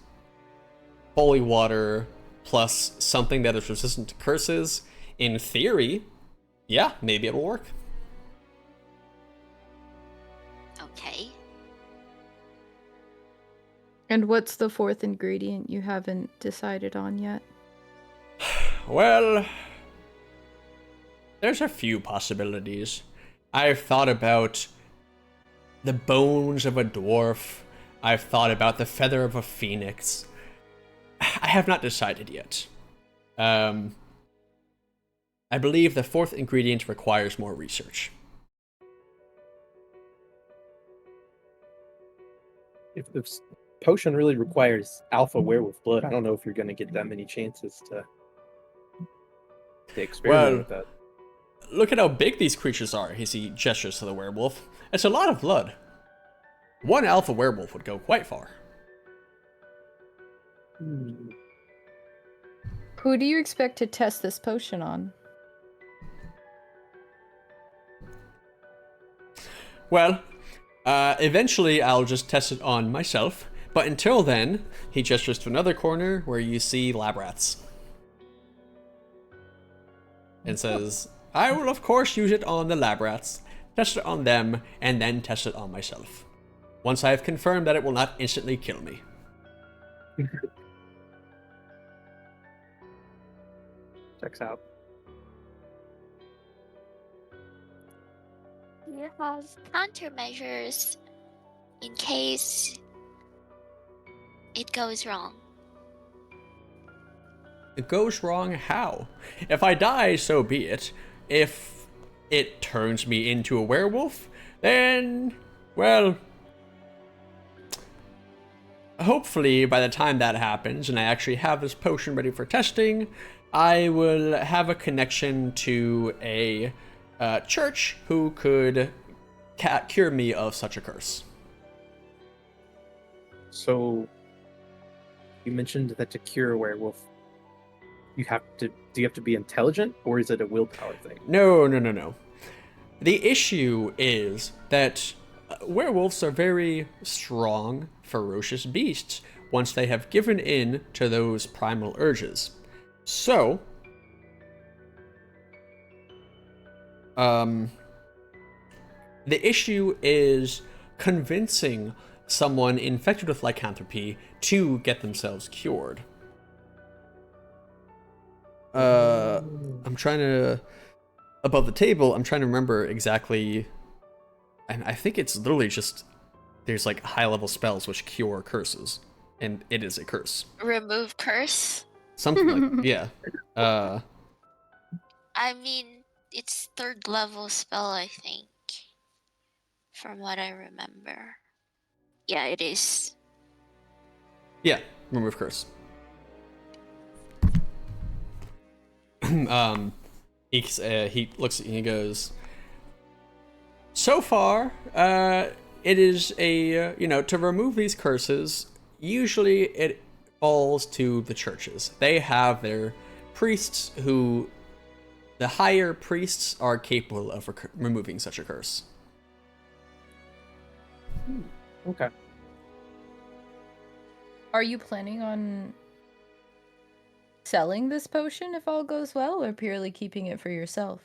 holy water plus something that is resistant to curses. In theory, yeah, maybe it'll work. Okay. And what's the 4th ingredient you haven't decided on yet? Well, there's a few possibilities. I've thought about the bones of a dwarf. I've thought about the feather of a phoenix. I have not decided yet. I believe the 4th ingredient requires more research. If this potion really requires alpha werewolf blood, I don't know if you're going to get that many chances to experiment with that. Look at how big these creatures are. He gestures to the werewolf. It's a lot of blood. One alpha werewolf would go quite far. Who do you expect to test this potion on? Well, eventually I'll just test it on myself. But until then, he gestures to another corner where you see lab rats. And says, I will of course use it on the lab rats, test it on them, and then test it on myself. Once I have confirmed that it will not instantly kill me. Checks out. You have countermeasures in case it goes wrong. It goes wrong how? If I die, so be it. If it turns me into a werewolf, then, well, hopefully by the time that happens and I actually have this potion ready for testing, I will have a connection to a church who could cure me of such a curse. So, you mentioned that to cure a werewolf, do you have to be intelligent, or is it a willpower thing? No. The issue is that werewolves are very strong, ferocious beasts once they have given in to those primal urges. So, the issue is convincing someone infected with lycanthropy to get themselves cured. I'm trying to... Above the table, I'm trying to remember exactly... And I think it's literally just... There's like high-level spells which cure curses. And it is a curse. Remove curse? Something like... Yeah. I mean, it's 3rd level spell, I think. From what I remember. Yeah, it is. Yeah, remove curse. He looks at you and he goes, so far, it is a, to remove these curses, usually it falls to the churches. They have their priests who, the higher priests are capable of removing such a curse. Okay. Are you planning on selling this potion if all goes well, or purely keeping it for yourself?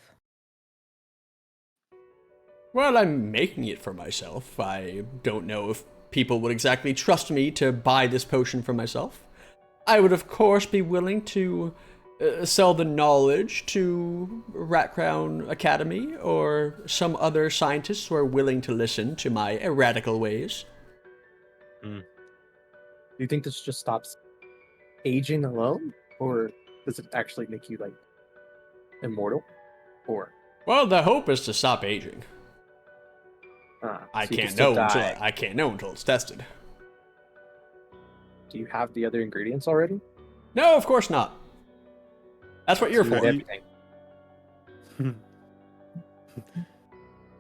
Well, I'm making it for myself. I don't know if people would exactly trust me to buy this potion for myself. I would, of course, be willing to sell the knowledge to Rat Crown Academy or some other scientists who are willing to listen to my radical ways. Do you think this just stops aging alone, or does it actually make you like immortal? Or Well, the hope is to stop aging. I so you can can't still know until die. I can't know until it's tested. Do you have the other ingredients already? No, of course not. That's what you're So for. you-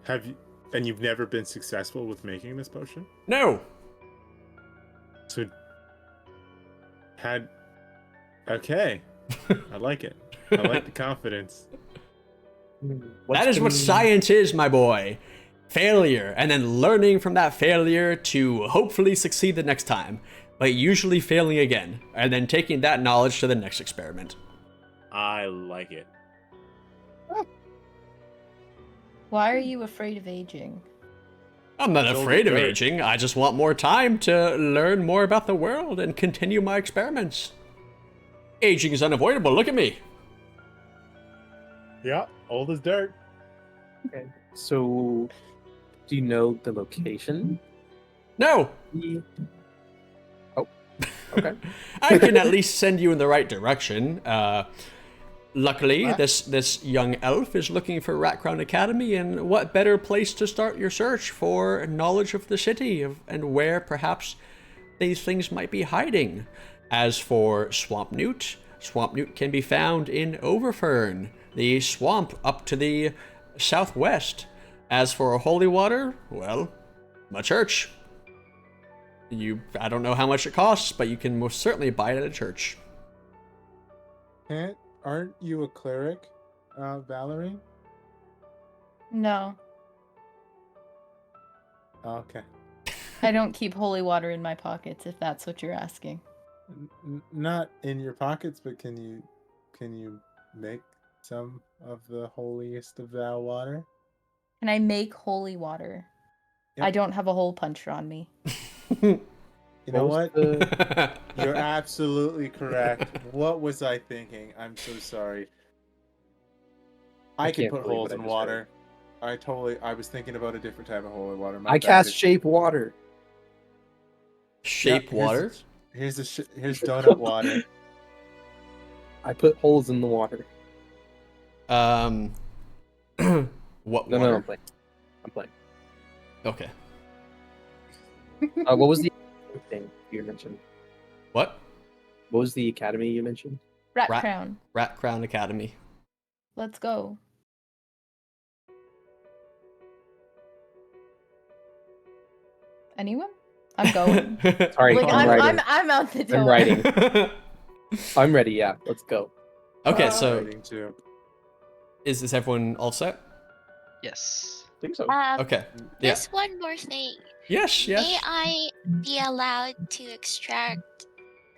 Have you? And you've never been successful with making this potion? No. So okay. I like it. I like the confidence. That is what science is, my boy. Failure, and then learning from that failure to hopefully succeed the next time, but usually failing again, and then taking that knowledge to the next experiment. I like it. Why are you afraid of aging? I'm not Build afraid of dirt. aging, I just want more time to learn more about the world and continue my experiments. Aging is unavoidable, look at me. Yeah, old as dirt. Okay. So, do you know the location? No, Oh, okay. I can at least send you in the right direction. Luckily, What? this young elf is looking for Rat Crown Academy, and what better place to start your search for knowledge of the city and where perhaps these things might be hiding. As for Swamp Newt can be found in Overfern, the swamp up to the southwest. As for Holy Water, well, my church. I don't know how much it costs, but you can most certainly buy it at a church. Aren't you a cleric, Valerie? No, Okay. I don't keep holy water in my pockets, if that's what you're asking. Not in your pockets, but can you make some of the holiest of thou water? Can I make holy water? Yep. I don't have a hole puncher on me. You know What what? was You're absolutely correct. What was I thinking? I'm so sorry. I can can't put believe holes what I in just water. I was thinking about a different type of holy water. My I bad. cast shape water. Shape Yeah, water. Here's donut water. I put holes in the water. What No, water? I'm playing. Okay. What was the thing you mentioned? What? What was the academy you mentioned? Rat Rat- Crown. Rat Crown Academy. Let's go. Anyone? I'm going. Sorry, Like I'm writing. I'm out the door. I'm writing. I'm ready. Yeah, let's go. Okay, so Writing too. is everyone all set? Yes. I think so. Okay. Yeah. Just one more thing. Yes, May yes. I be allowed to extract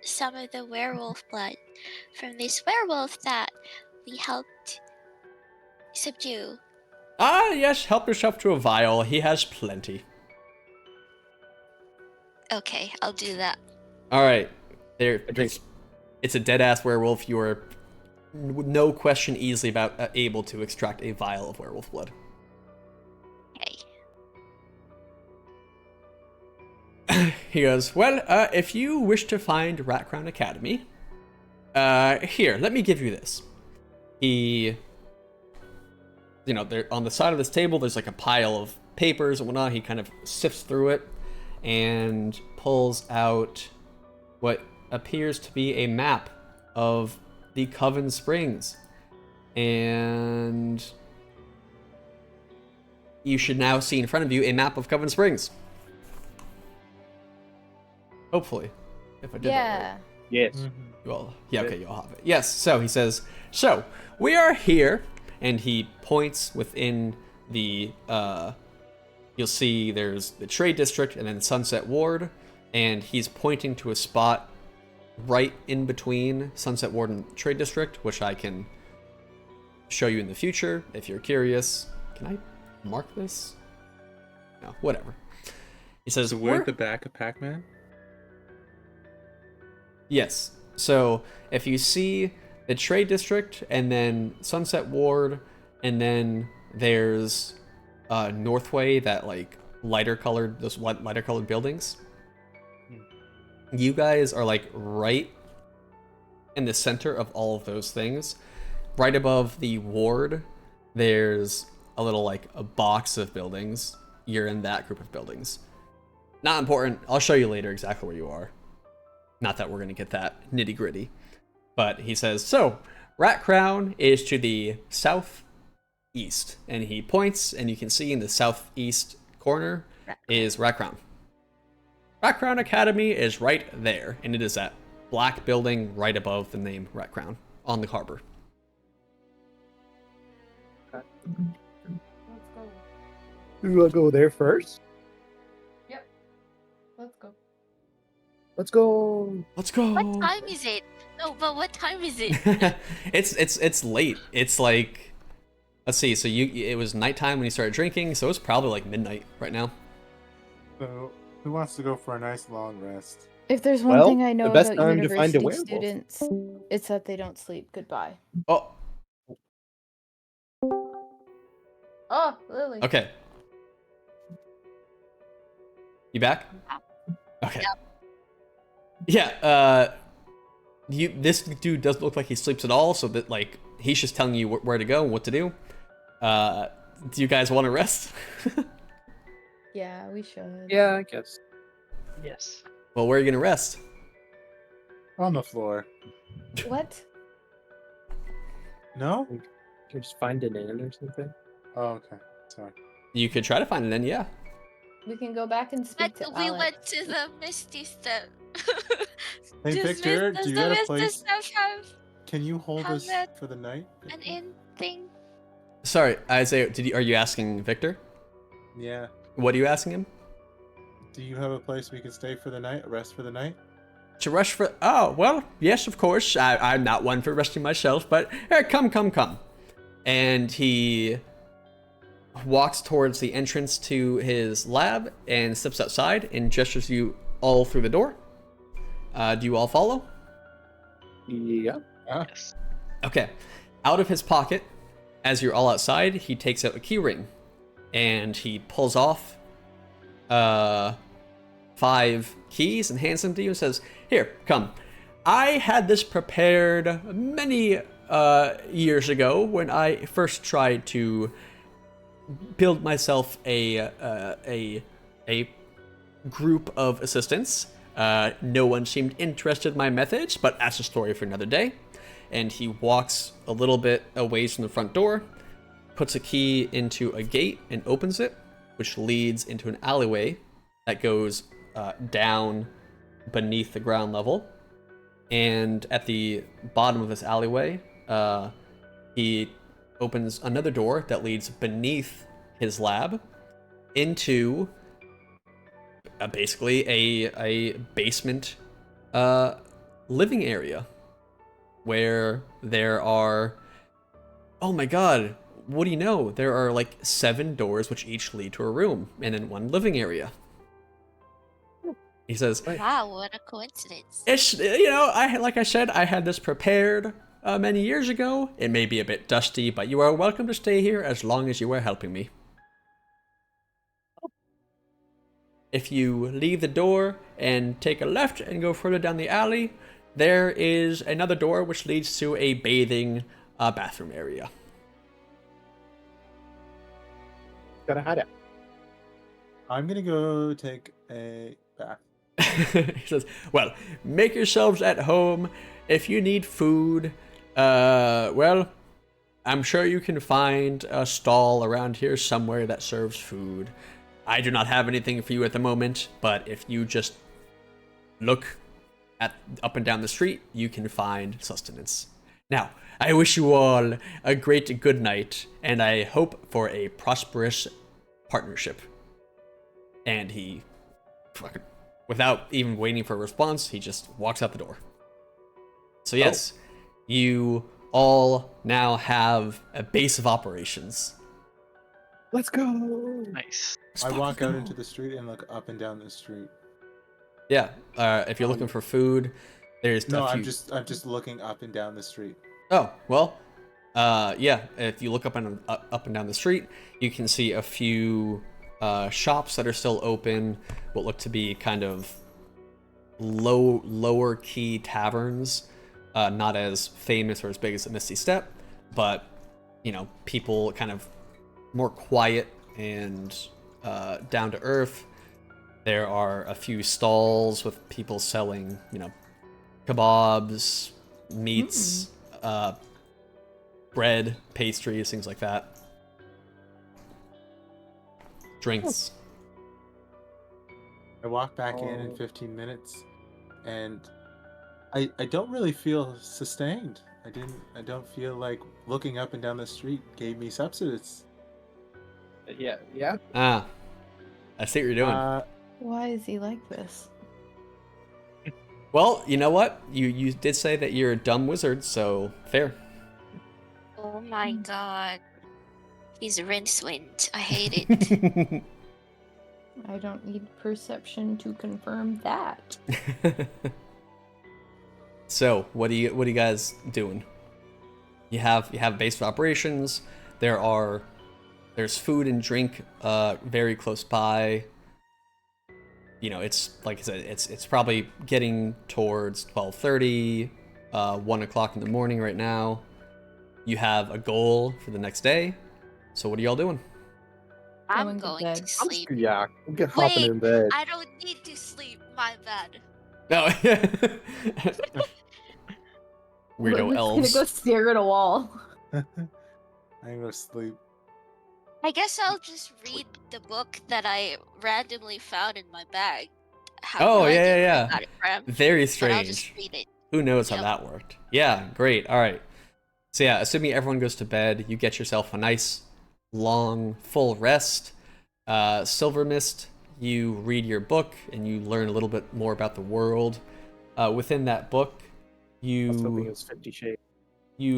some of the werewolf blood from this werewolf that we helped subdue? Ah, yes, help yourself to a vial. He has plenty. Okay, I'll do that. All right. There. I drink. It's a dead-ass werewolf. You are, no question, easily able to extract a vial of werewolf blood. Okay. He goes, well, if you wish to find Rat Crown Academy, here, let me give you this. He, there on the side of this table, there's like a pile of papers and whatnot. He kind of sifts through it and pulls out what appears to be a map of the Coven Springs. And you should now see in front of you a map of Coven Springs. Hopefully. If I did that right. Yeah. Yes. Well, yeah, okay, you'll have it. Yes, so he says, so, we are here, and he points within the, you'll see there's the Trade District and then Sunset Ward, and he's pointing to a spot right in between Sunset Ward and Trade District, which I can show you in the future if you're curious. Can I mark this? No, whatever. He says, So we're at the back of Pac-Man? Yes. So if you see the Trade District and then Sunset Ward, and then there's Northway, that like those lighter colored buildings. You guys are like right in the center of all of those things. Right above the ward, there's a little like a box of buildings. You're in that group of buildings. Not important. I'll show you later exactly where you are. Not that we're going to get that nitty gritty. But he says, so, Rat Crown is to the southeast. And he points, and you can see in the southeast corner is Rat Crown. Rat Crown Academy is right there. And it is that black building right above the name Rat Crown on the harbor. Let's go. You want to go there first? Yep. Let's go. Let's go. Let's go. What time is it? No, but what time is it? It's late. It's like, let's see. So it was nighttime when you started drinking, so it's probably like midnight right now. So, who wants to go for a nice long rest? If there's one Well, thing I know the best about time to find a university werewolf. students, it's that they don't sleep. Goodbye. Oh, Oh, Lily. okay. You back? Okay. Yeah. This dude doesn't look like he sleeps at all, so that like he's just telling you where to go and what to do. Do you guys want to rest? Yeah, we should. Yeah, I guess. Yes. Well, where are you gonna rest? On the floor. What? No? Can you just find an inn or something? Oh, okay. Sorry. You could try to find it then, yeah. We can go back and speak But to we Alex. went to the Misty Step. Hey, Victor, do you does got a the Misty place? Step have Can you hold Have us it. for the night? an in thing? Sorry, Isaiah. Are you asking Victor? Yeah. What are you asking him? Do you have a place we can stay for the night? Rest for the night? To rush for? Oh, well, yes, of course. I'm not one for resting myself, but come. And he walks towards the entrance to his lab and steps outside and gestures you all through the door. Do you all follow? Yeah. Yes. Okay. Out of his pocket, as you're all outside, he takes out a key ring and he pulls off 5 keys and hands them to you and says, "Here, come. I had this prepared many years ago when I first tried to build myself a group of assistants. No one seemed interested in my methods, but that's a story for another day. And he walks a little bit away from the front door, puts a key into a gate and opens it, which leads into an alleyway that goes down beneath the ground level. And at the bottom of this alleyway, he opens another door that leads beneath his lab into basically a basement living area where there are, oh my god, what do you know? There are like 7 doors which each lead to a room and then 1 living area. He says, Wow, what a coincidence. it's, like I said, I had this prepared many years ago. It may be a bit dusty, but you are welcome to stay here as long as you are helping me. If you leave the door and take a left and go further down the alley, there is another door which leads to a bathing bathroom area. Gotta hide it. I'm gonna go take a bath. He says, well, make yourselves at home. If you need food, well, I'm sure you can find a stall around here somewhere that serves food. I do not have anything for you at the moment, but if you just look up and down the street, you can find sustenance. Now, I wish you all a great good night, and I hope for a prosperous partnership. And he, without even waiting for a response, he just walks out the door. So yes, you all now have a base of operations. Let's go. Nice. I walk out into the street and look up and down the street. Yeah, if you're looking for food, there's No, a few... I'm just looking up and down the street. Oh, well, yeah, if you look up and down the street, you can see a few shops that are still open, what look to be kind of lower key taverns, not as famous or as big as the Misty Step, but, people kind of more quiet and down to earth. There are a few stalls with people selling, kebabs, meats, bread, pastries, things like that. Drinks. I walk back in 15 minutes, and I don't really feel sustained. I don't feel like looking up and down the street gave me substance. Yeah. Ah, I see what you're doing. Why is he like this? Well, you know what? You did say that you're a dumb wizard, so fair. Oh my god. He's Rincewind. I hate it. I don't need perception to confirm that. So, what are you guys doing? You have base of operations. There's food and drink very close by. It's like I said, it's probably getting towards 12:30, 1 o'clock in the morning right now. You have a goal for the next day. So what are y'all doing? I'm Going to going bed. to sleep. Yeah. I'm hopping in bed. I don't need to sleep. My bad. No. Weirdo We're elves. gonna go stare at a wall. I'm gonna sleep. I guess I'll just read the book that I randomly found in my bag. Oh, I yeah, didn't yeah, know about it from, Very but I'll just strange. read it. Who knows how Yep. that worked? Yeah, great. All right. So yeah, assuming everyone goes to bed, you get yourself a nice, long, full rest. Silver Mist, you read your book and you learn a little bit more about the world. Within that book, I was hoping it you was 50 Shades.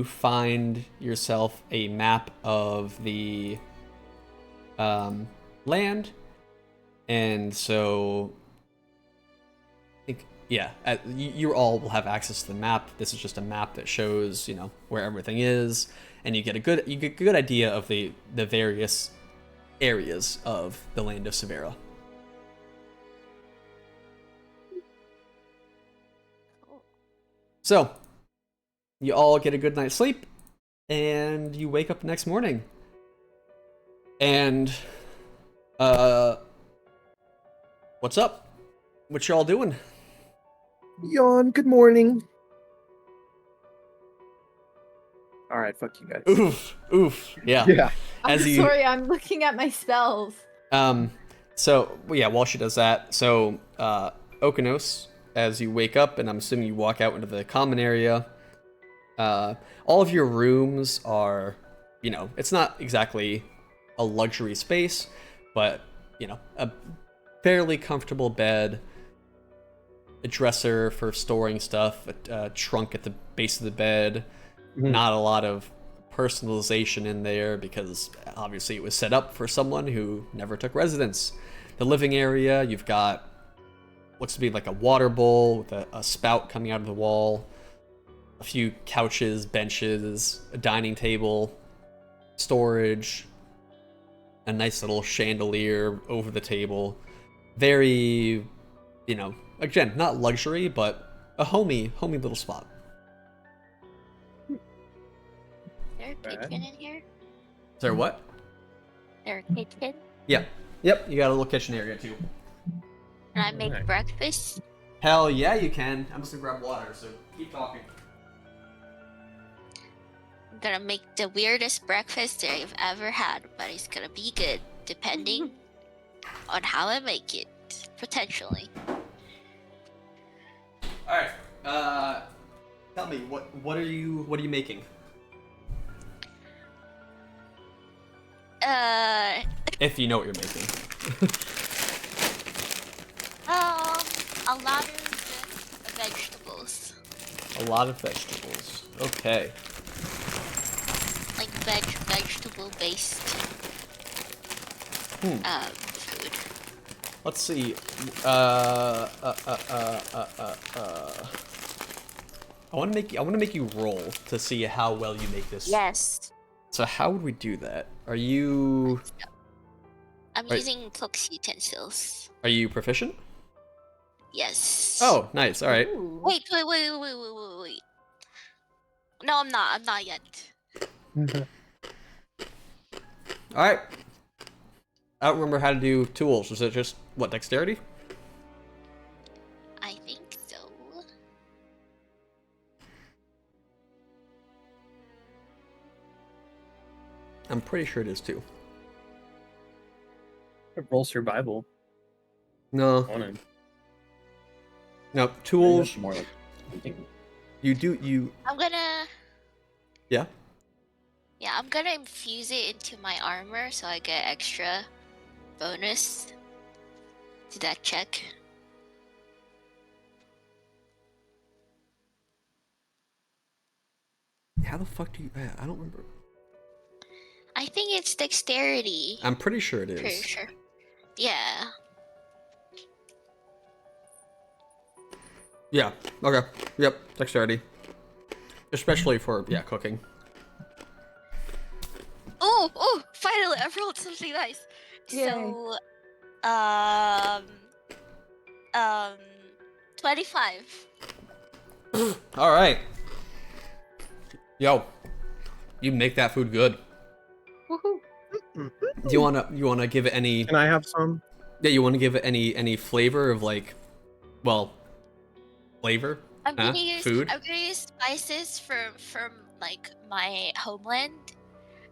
find yourself a map of the land, and so I think you all will have access to the map. This is just a map that shows where everything is, and you get a good idea of the various areas of the land of Severa. So you all get a good night's sleep, and you wake up the next morning. And, what's up? What y'all doing? Yawn. Good morning. All right, fuck you guys. Oof. Yeah. Yeah. I'm As you- sorry, I'm looking at my spells. So well, yeah, while she does that, so Okanos, as you wake up, and I'm assuming you walk out into the common area, all of your rooms are, it's not exactly a luxury space, but a fairly comfortable bed, a dresser for storing stuff, a trunk at the base of the bed. Not a lot of personalization in there because obviously it was set up for someone who never took residence. The living area, you've got looks to be like a water bowl with a spout coming out of the wall, a few couches, benches, a dining table, storage, a nice little chandelier over the table. Very, again, not luxury, but a homey little spot. Is there a kitchen in here? Is there what? There a kitchen? Yeah. Yep, you got a little kitchen area too. Can I make Alright. breakfast? Hell yeah, you can. I'm just gonna grab water, so keep talking. I'm gonna make the weirdest breakfast that I've ever had, but it's gonna be good, depending on how I make it, potentially. Alright. Tell me, what are you making? If you know what you're making. A lot of vegetables. A lot of vegetables. Okay. Like vegetable based food. Let's see. I want to make you roll to see how well you make this. Yes. So how would we do that? Are you I'm Right. using cook's utensils. proficient? Yes. Oh, nice. All right. Ooh. Wait. No, I'm not. I'm not yet. All right. I don't remember how to do tools. Was it just what, dexterity? I think so. I'm pretty sure it is too. Roll survival No. on him. No, tools. More like You I'm gonna. Yeah. Yeah, I'm gonna infuse it into my armor so I get extra bonus to that check. How the fuck do you I don't remember. I think it's dexterity. I'm pretty sure it Pretty is. sure. Yeah. Yeah. Okay. Yep. Dexterity. Especially for cooking. Oh! Finally, I rolled something nice. Yay. So, 25. All right. Yo, you make that food good. Woohoo. Do you wanna give it any? Can I have some? Yeah, you want to give it any flavor of flavor? I'm Huh? gonna use Food? I'm gonna use spices from like my homeland,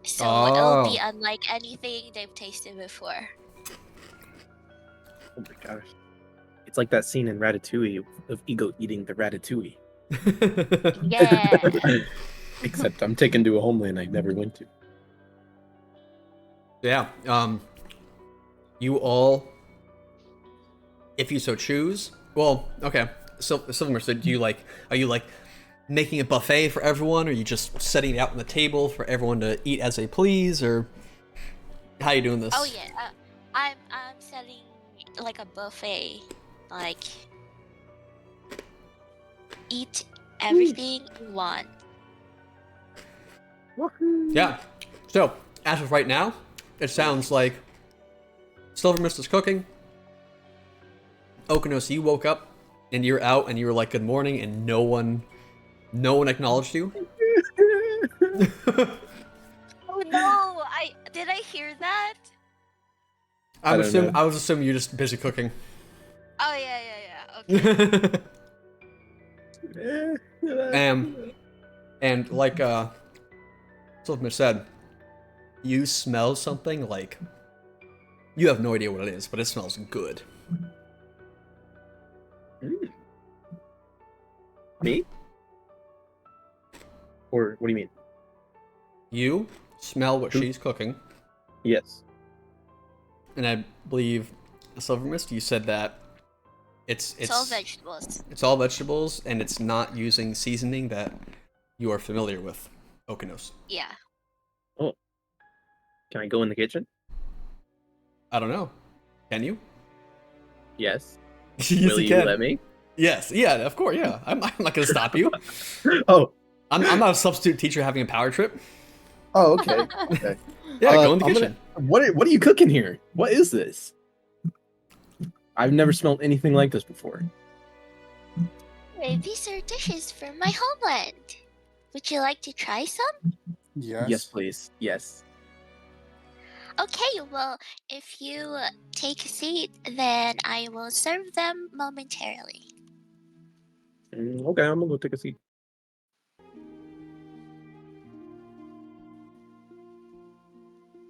so it'll be Oh. unlike anything they've tasted before. Oh my gosh. It's like that scene in Ratatouille of Ego eating the Ratatouille. Yeah. Except I'm taken to a homeland I never went to. Yeah. You all, if you so choose. Well, okay. So, Silver, so are you making a buffet for everyone, or are you just setting it out on the table for everyone to eat as they please, or how you doing this? Oh yeah. I'm setting like a buffet, like eat everything you want. Yeah. So, as of right now, it sounds like Silver Mist is cooking. Okanos, you woke up and you're out and you were like, "Good morning," and no one acknowledged you. Oh no! Did I hear that? I don't know. was assuming you're just busy cooking. Oh yeah. Okay. And like Silverman said, you smell something like you have no idea what it is, but it smells good. Me? Or what do you mean? You smell what Who? she's cooking, Yes. and I believe Silver Mist, you said that it's all vegetables. It's all vegetables, and it's not using seasoning that you are familiar with. Okanos. Yeah. Oh. Can I go in the kitchen? I don't know. Can you? Yes. Yes, Will you you can. let me? Yes. Yeah. Of course. Yeah. I'm not gonna stop you. Oh. I'm not a substitute teacher having a power trip. Oh, okay. Okay. Yeah. Go in the I'm kitchen. What are you cooking here? What is this? I've never smelled anything like this before. Hey, these are dishes from my homeland. Would you like to try some? Yes. Yes, please. Yes. Okay, well, if you take a seat, then I will serve them momentarily. Okay, I'm gonna go take a seat.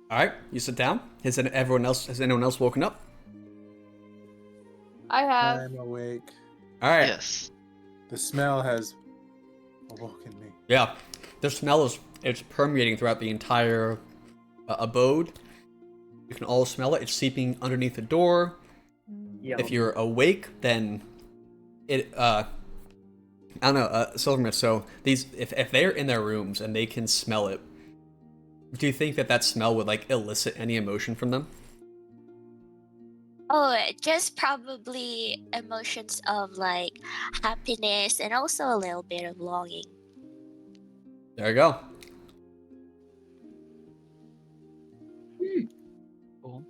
All right. You sit down. Has anyone else woken up? I have. I'm awake. All right. Yes. The smell has awoken me. Yeah. The smell it's permeating throughout the entire abode. You can all smell it. It's seeping underneath the door. Yeah. If you're awake, then it I don't know, Silvermist, so if they're in their rooms and they can smell it, do you think that smell would like elicit any emotion from them? Oh, just probably emotions of like happiness and also a little bit of longing. There you go. Cool.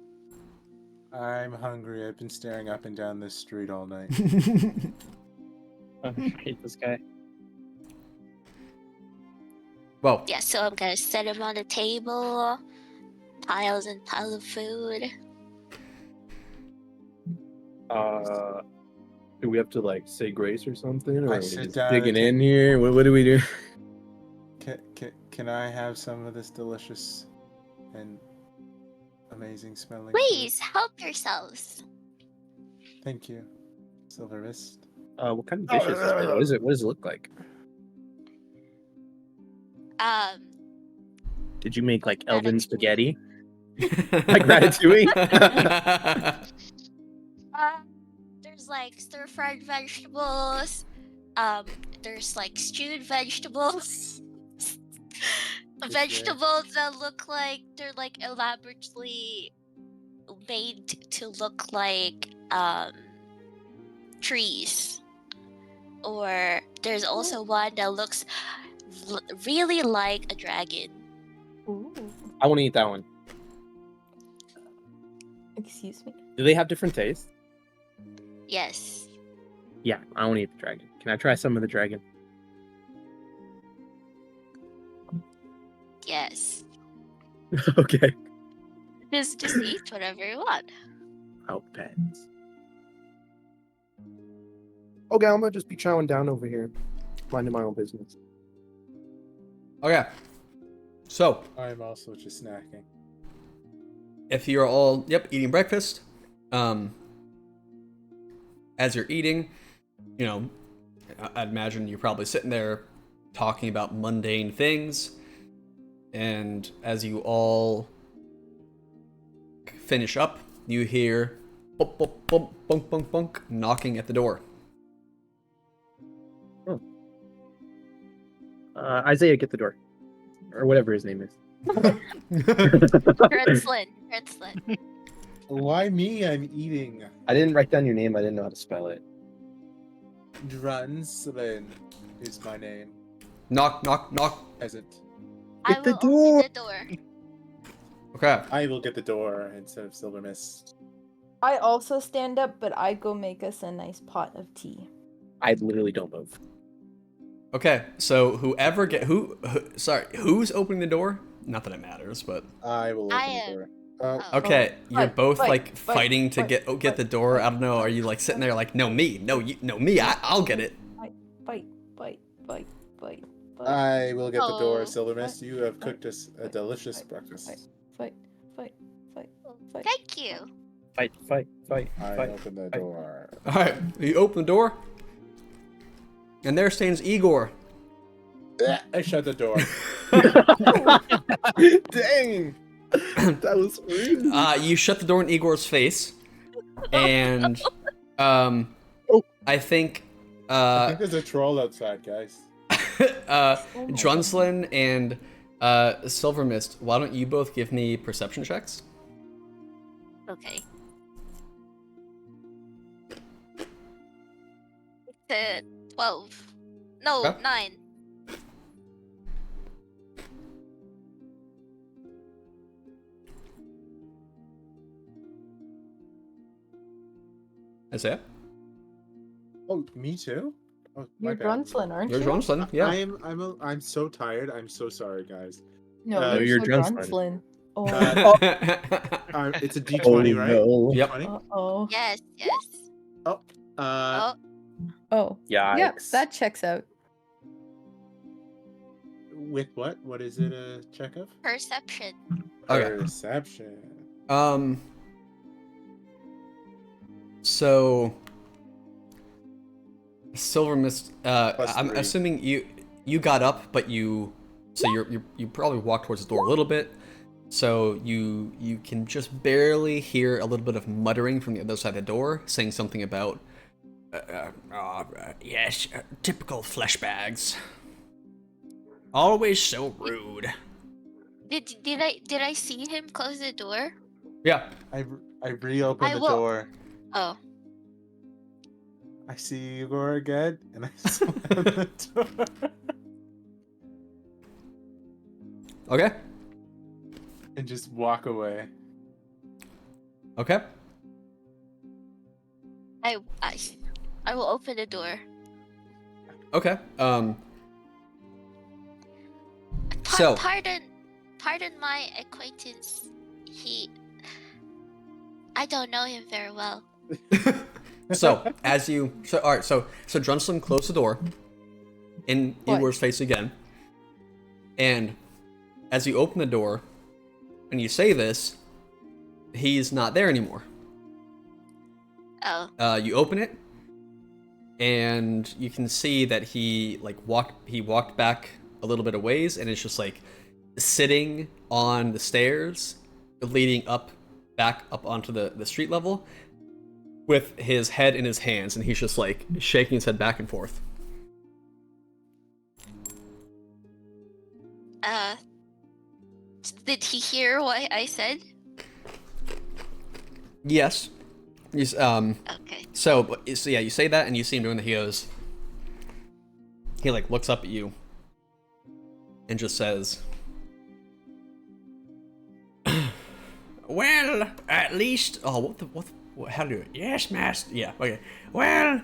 I'm hungry. I've been staring up and down this street all night. I hate this guy. Well, Yeah, so I'm gonna set them on the table, piles and piles of food. Do we have to like say grace or something, or I are we sit just down digging and in here? What do we do? Can I have some of this delicious and amazing smelling food? Please help yourselves. Thank you, Silver Mist. What kind of dish is this? What does it look like? Did you make like elven spaghetti? Like Ratatouille? There's like stir-fried vegetables. There's like stewed vegetables. Vegetables that look like they're like elaborately made to look like trees. Or there's also one that looks really like a dragon. Ooh. I want to eat that one. Excuse me. Do they have different tastes? Yes. Yeah, I want to eat the dragon. Can I try some of the dragon? Yes. Okay. Just eat whatever you want. Oh, pets. Okay, I'm gonna just be chowing down over here, minding my own business. okay. So, I'm also just snacking. if you're all eating breakfast, as you're eating, you know, I'd imagine you're probably sitting there talking about mundane things, and as you all finish up, you hear bump bump bump bunk bunk bunk knocking at the door. Isaiah, get the door, or whatever his name is. Kurtzlin. Why me? I'm eating. I didn't write down your name. I didn't know how to spell it. Drunslin is my name. Knock knock knock. Peasant. I the will open the door. Okay. I will get the door instead of Silver Mist. I also stand up, but I go make us a nice pot of tea. I literally don't move. Okay. So who's opening the door? Not that it matters, but I will open I the am. door. Oh. okay. You're both fight, like fight, fighting to fight, get the door. I don't know. Are you like sitting there like, no me, no you, no me? I'll get it. Fight. Bite, bite, bite, bite. I will get the door, Oh. Silver Mist. You have cooked us a Fight, delicious fight, breakfast. Fight, fight, fight, fight. Thank you. Fight, fight, fight, I fight. open the fight. door. All right, you open the door, and there stands Igor. I shut the door. Dang! That was rude. You shut the door in Igor's face, and Oh. I think I think there's a troll outside, guys. Drunslin and Silver Mist, why don't you both give me perception checks? Okay. It's 12. No, Okay. 9. Isaiah? Oh, me too? Oh, my You're bad. Drunslin, aren't You're you? Drunslin, yeah. I'm so tired. I'm so sorry, guys. No, No, you're you're Drunslin. Oh, It's a Oh, D20, right? no. Yep. oh. Yes, yes. Oh, Oh, Oh. Yikes. Yep, that checks out. with what? What is it a check of? perception. Okay. Perception. So Silver Mist, I'm 3. assuming you got up, but you probably walked towards the door a little bit, so you can just barely hear a little bit of muttering from the other side of the door, saying something about yes, typical flesh bags, always so rude. Did I see him close the door? Yeah. I reopen I the will- door. Oh. I see Igor again, and I slam the door. Okay. And just walk away. Okay. I will open the door. Okay. Pa- So- pardon my acquaintance. I don't know him very well. So Drunslin closed the door in What? Igor's face again, and as you open the door and you say this, he's not there anymore. Oh. You open it, and you can see that he walked back a little bit of ways, and it's just like sitting on the stairs leading back up onto the street level with his head in his hands, and he's just like shaking his head back and forth. Did he hear what I said? Yes. He's Okay. so yeah, you say that and you see him doing that. He like looks up at you and just says, well, at least how to do it? Yes, master. Yeah, okay. Well,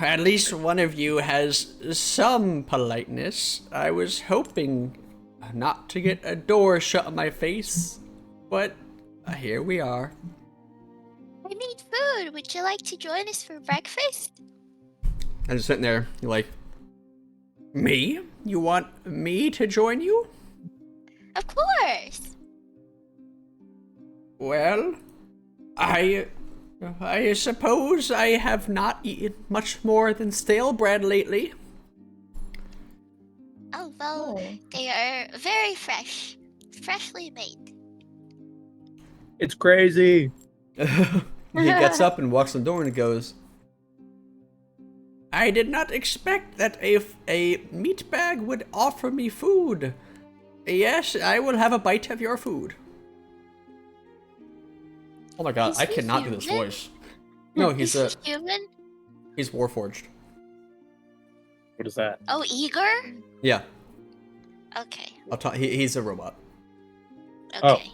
at least one of you has some politeness. I was hoping not to get a door shut on my face, but here we are. I need food. Would you like to join us for breakfast? And just sitting there, you're like, me? You want me to join you? Of course. Well, I suppose I have not eaten much more than stale bread lately. Oh, well, Oh. they are very fresh. Freshly made. It's crazy. He gets up and walks in the door and goes, I did not expect that a meat bag would offer me food. Yes, I will have a bite of your food. Oh my god, Is I he cannot do this human? voice. No, he's Is he human? he's Warforged. What is that? Oh, Igor? Yeah, Okay. I'll talk. He's a robot. Oh. Okay.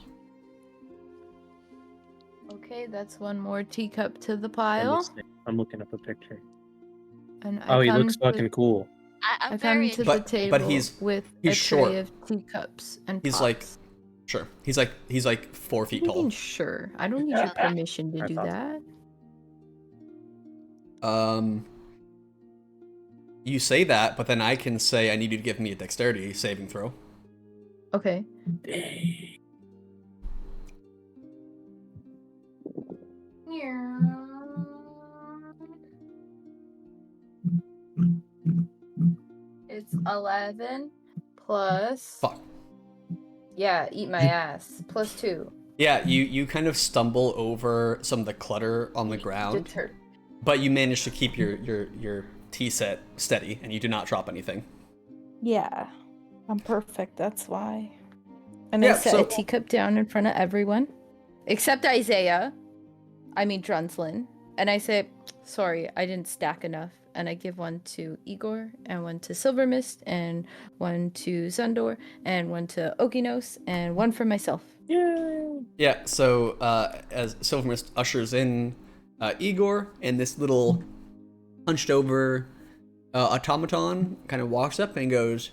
Okay, that's one more teacup to the I'm pile. listening. I'm looking up a picture. And Oh, he come looks to- fucking cool. I'm I very come to But- the table but he's with he's a short. tray of teacups and He's pots. like, sure. He's like 4 feet What do you tall. mean, sure. I don't need your Okay. permission to I do thought that. You say that, but then I can say I need you to give me a dexterity saving throw. Okay. It's 11 plus. Fuck. Yeah, eat my ass. Plus 2. Yeah, you kind of stumble over some of the clutter on the ground, but you manage to keep your tea set steady, and you do not drop anything. Yeah, I'm perfect. That's why. And Yeah, I set so- a teacup down in front of everyone, except Isaiah. I mean Drunslin. And I say, sorry, I didn't stack enough. And I give one to Igor, and one to Silvermist, and one to Zundor, and one to Okinos, and one for myself. Yeah, so as Silvermist ushers in Igor, and this little hunched over automaton kind of walks up and goes,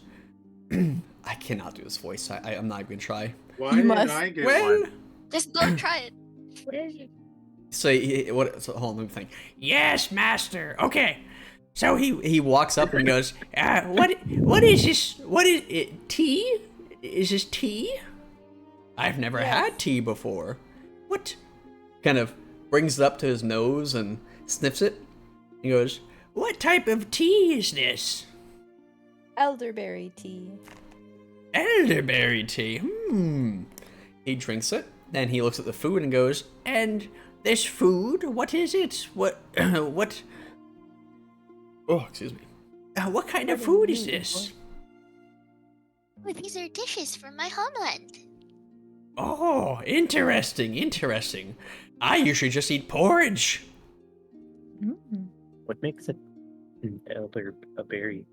I cannot do this voice. I'm not even gonna try. Why You didn't must. I get Well, one? Just don't try it. so hold on, let me think. Yes, master. Okay. So he walks up and goes, what is this? What is it? Tea? Is this tea? I've never had tea before. What? Kind of brings it up to his nose and sniffs it. He goes, what type of tea is this? Elderberry tea. Elderberry tea. He drinks it, then he looks at the food and goes, and this food, what is it? What? Oh, excuse me. What kind of food is this? Oh, these are dishes from my homeland. Oh, interesting. I usually just eat porridge. What makes it an elderberry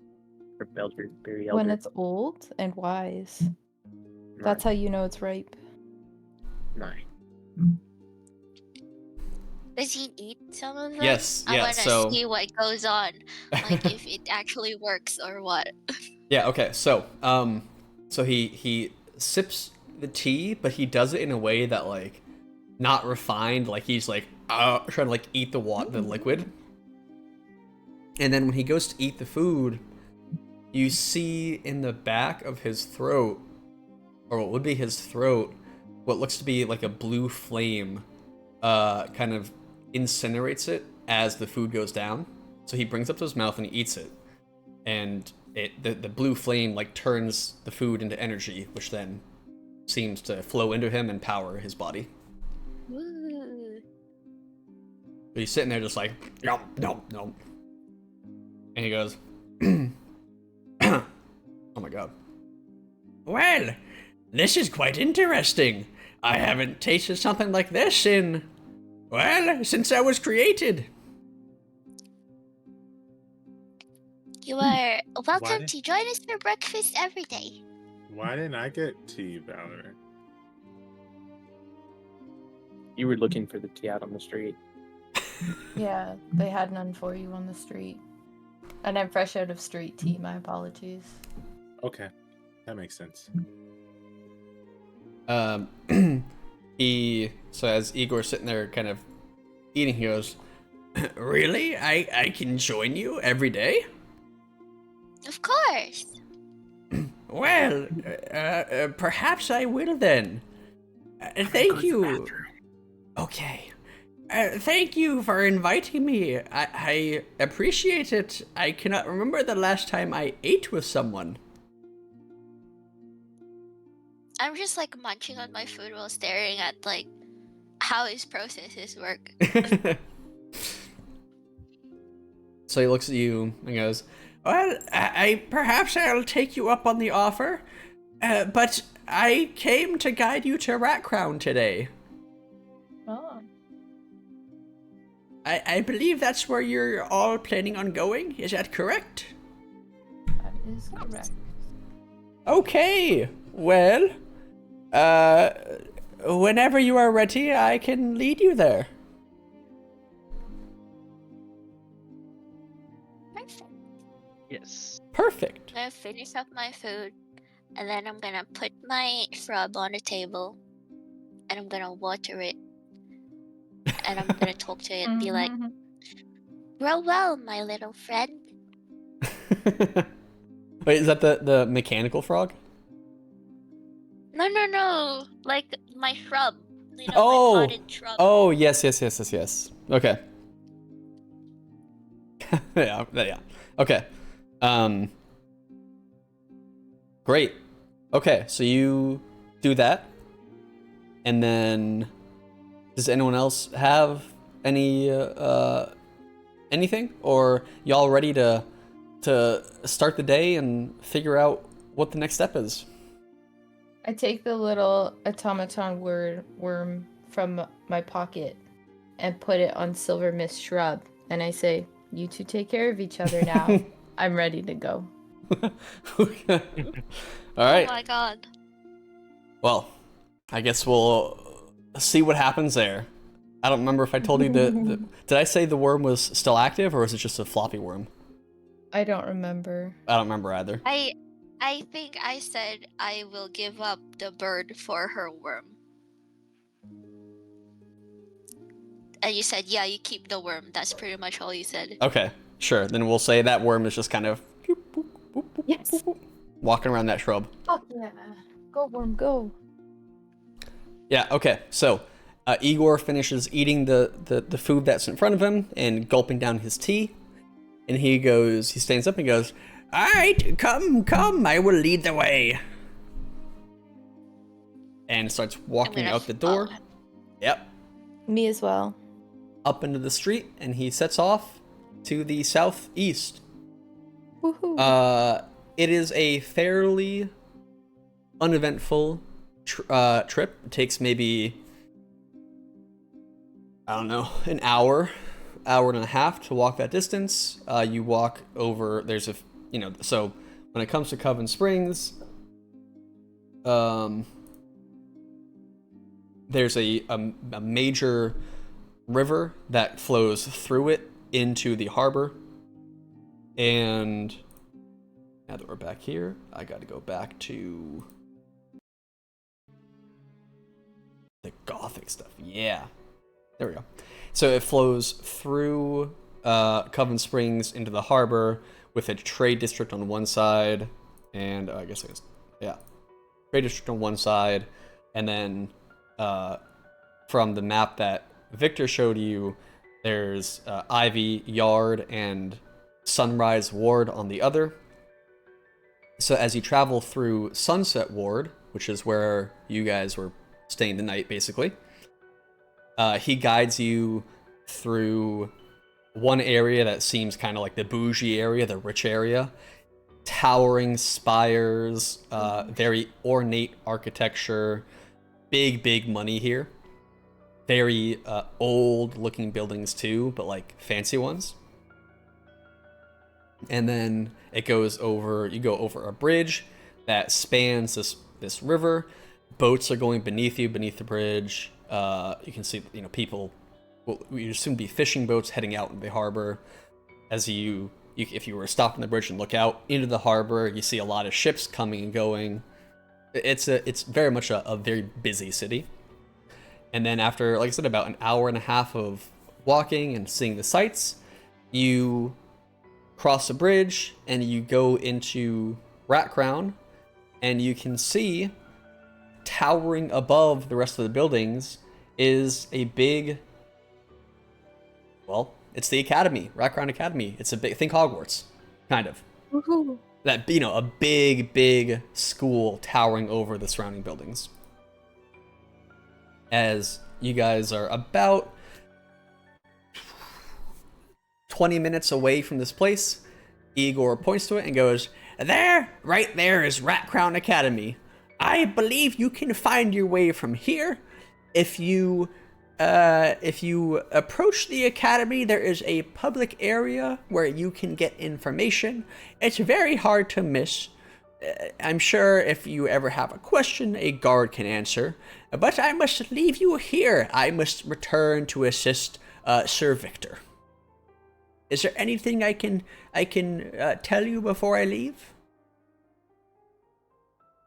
or elderberry elder? When it's old and wise. That's how you know it's ripe. Nine. Does he eat some of them? Yes, I yeah, wanna so- see what goes on, like if it actually works or what. Yeah, okay, so he sips the tea, but he does it in a way that, like, not refined, like he's like trying to like eat the liquid. And then when he goes to eat the food, you see in the back of his throat, or what would be his throat, what looks to be like a blue flame kind of incinerates it as the food goes down. So he brings it up to his mouth and he eats it. And the blue flame like turns the food into energy, which then seems to flow into him and power his body. Ooh. But he's sitting there just like, nom, nom, nom. And he goes, oh my god. Well, this is quite interesting. I haven't tasted something like this since I was created. You are welcome did- to join us for breakfast every day. Why didn't I get tea, Valerie? You were looking for the tea out on the street. Yeah, they had none for you on the street. And I'm fresh out of street tea, my apologies. Okay, that makes sense. So as Igor's sitting there kind of eating, he goes, really? I can join you every day? Of course. Well, perhaps I will then. Thank you. Okay. Thank you for inviting me. I appreciate it. I cannot remember the last time I ate with someone. I'm just like munching on my food while staring at like how his processes work. So he looks at you and goes, well, perhaps I'll take you up on the offer, but I came to guide you to Rat Crown today. Oh. I believe that's where you're all planning on going. Is that correct? That is correct. Okay. Well, whenever you are ready, I can lead you there. Perfect. Yes. Perfect. I'm gonna finish up my food, and then I'm gonna put my shrub on the table, and I'm gonna water it, and I'm gonna talk to it and be like, grow well, my little friend. Wait, is that the mechanical frog? No. Like my shrub. You know, Oh! my potted shrub. Oh, yes. Okay. Yeah. Okay. Great. Okay, so you do that. And then does anyone else have any anything, or y'all ready to start the day and figure out what the next step is? I take the little automaton worm from my pocket and put it on Silver Mist Shrub, and I say, "You two take care of each other now. I'm ready to go." All right. Oh my god. Well, I guess we'll see what happens there. I don't remember if I told you did I say the worm was still active, or was it just a floppy worm? I don't remember. I don't remember either. I think I said I will give up the bird for her worm. And you said, yeah, you keep the worm. That's pretty much all you said. Okay, sure. Then we'll say that worm is just kind of Yes. walking around that shrub. Fuck yeah. Go, worm, go. Yeah, okay. So, Igor finishes eating the food that's in front of him and gulping down his tea. And he stands up and goes, "All right, come, I will lead the way." And starts walking out the door. follow him. Yep. Me as well. Up into the street, and he sets off to the southeast. Woohoo. It is a fairly uneventful trip. It takes maybe, I don't know, an hour and a half to walk that distance. You walk over, so when it comes to Coven Springs, there's a major river that flows through it into the harbor. And now that we're back here, I gotta go back to the Gothic stuff. Yeah. There we go. So it flows through Coven Springs into the harbor with a trade district on one side, and trade district on one side, and then from the map that Victor showed you, there's Ivy Yard and Sunrise Ward on the other. So as you travel through Sunset Ward, which is where you guys were staying the night, basically, he guides you through one area that seems kind of like the bougie area, the rich area. Towering spires, very ornate architecture, big money here. Very old-looking buildings too, but like fancy ones. And then you go over a bridge that spans this river. Boats are going beneath the bridge. You can see, people will soon be fishing boats heading out into the harbor. As if you were to stop on the bridge and look out into the harbor, you see a lot of ships coming and going. It's very much a very busy city. And then after, like I said, about an hour and a half of walking and seeing the sights, you cross the bridge and you go into Rat Crown, and you can see towering above the rest of the buildings is a big, it's the Academy, Rat Crown Academy. It's a big, think Hogwarts, kind of. Woohoo. That, a big school towering over the surrounding buildings. As you guys are about 20 minutes away from this place, Igor points to it and goes, right there is Rat Crown Academy. I believe you can find your way from here. If you approach the academy, there is a public area where you can get information. It's very hard to miss. I'm sure if you ever have a question, a guard can answer. But I must leave you here. I must return to assist Sir Victor. Is there anything I can tell you before I leave?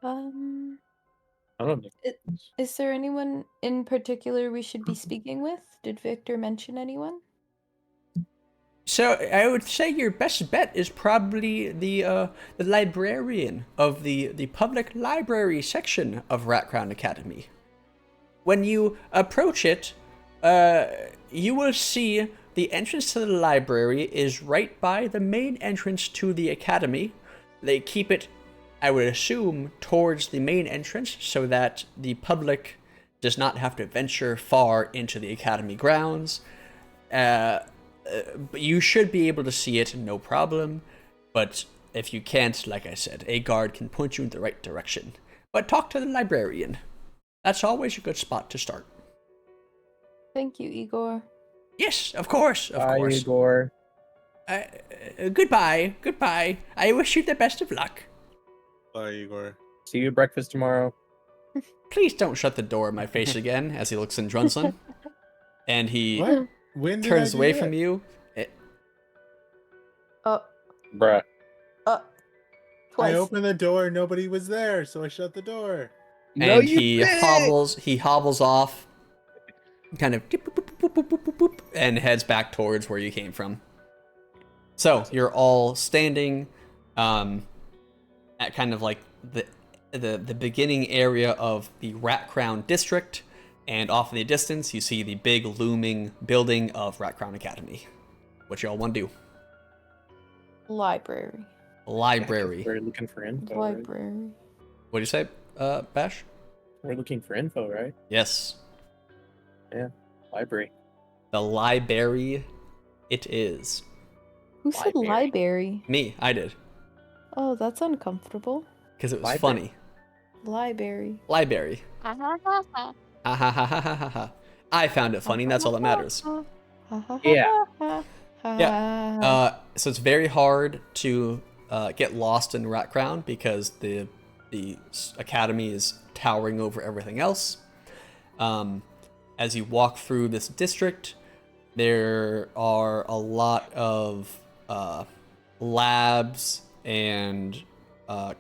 I don't know. Is there anyone in particular we should be speaking with? Did Victor mention anyone? So I would say your best bet is probably the librarian of the public library section of Rat Crown Academy. When you approach it, you will see the entrance to the library is right by the main entrance to the academy. They keep it, I would assume, towards the main entrance so that the public does not have to venture far into the academy grounds. But you should be able to see it, no problem. But if you can't, like I said, a guard can point you in the right direction. But talk to the librarian. That's always a good spot to start. Thank you, Igor. Yes, of course, of Bye, course. Igor. Goodbye, goodbye. I wish you the best of luck. Bye, Igor. See you at breakfast tomorrow. Please don't shut the door in my face again, as he looks in Drunson. And he What? When did turns I do away that? from you. Bruh. I Twice. opened the door, nobody was there, so I shut the door. And he hobbles off, kind of boop, boop, boop, boop, boop, boop, boop, and heads back towards where you came from. So you're all standing at kind of like the beginning area of the Rat Crown district, and off in the distance you see the big looming building of Rat Crown Academy. What y'all want to do? Library. Library. We're looking for info. Right? Library. What do you say, Bash? We're looking for info, right? Yes. Library. The library it is. Who said Library. library? Me, I did. Oh, that's uncomfortable. Because it was Library. funny. Library. Library. Ha ha ha ha ha ha ha. I found it funny, and that's all that matters. Yeah. Yeah. So it's very hard to get lost in Rat Crown because the academy is towering over everything else. As you walk through this district, there are a lot of labs and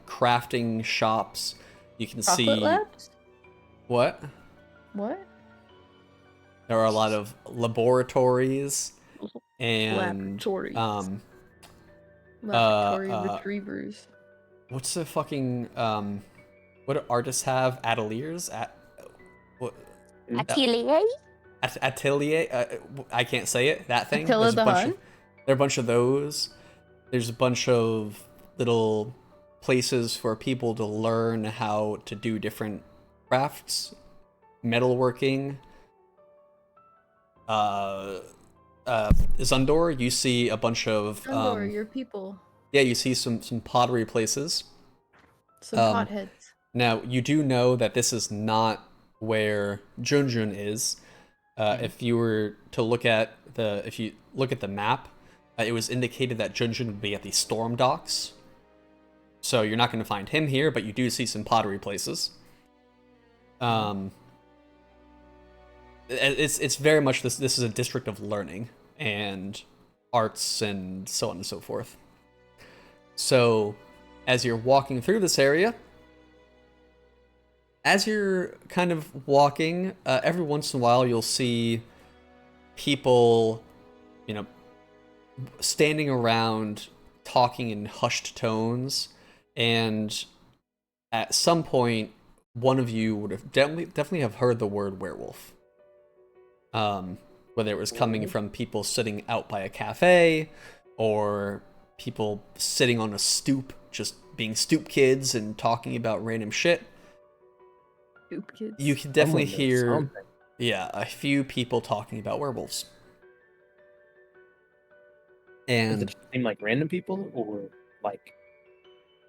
crafting shops. You can Chocolate see labs? what? What? There are a lot of laboratories and Laboratories. um Laboratory uh, retrievers. what's the fucking what do artists have? Ateliers? What? Atelier? Atelier? I can't say it. That thing. Attila There's a the bunch Hun? of, there are a bunch of those. There's a bunch of little places for people to learn how to do different crafts, metalworking. Zundor, you see a bunch of Andor, your people. yeah, you see some pottery places. Some potheads. Now, you do know that this is not where Junjun is. If you were to look at the map, it was indicated that Junjun would be at the storm docks. So you're not going to find him here, but you do see some pottery places. It's very much this is a district of learning and arts and so on and so forth. So, as you're walking through this area, as you're kind of walking, every once in a while you'll see people, standing around talking in hushed tones, and at some point, one of you would have definitely have heard the word werewolf. Whether it was coming from people sitting out by a cafe, or people sitting on a stoop, just being stoop kids and talking about random shit. Stoop kids. You can definitely Someone knows hear, something. yeah, a few people talking about werewolves. And Does it seem like random people or like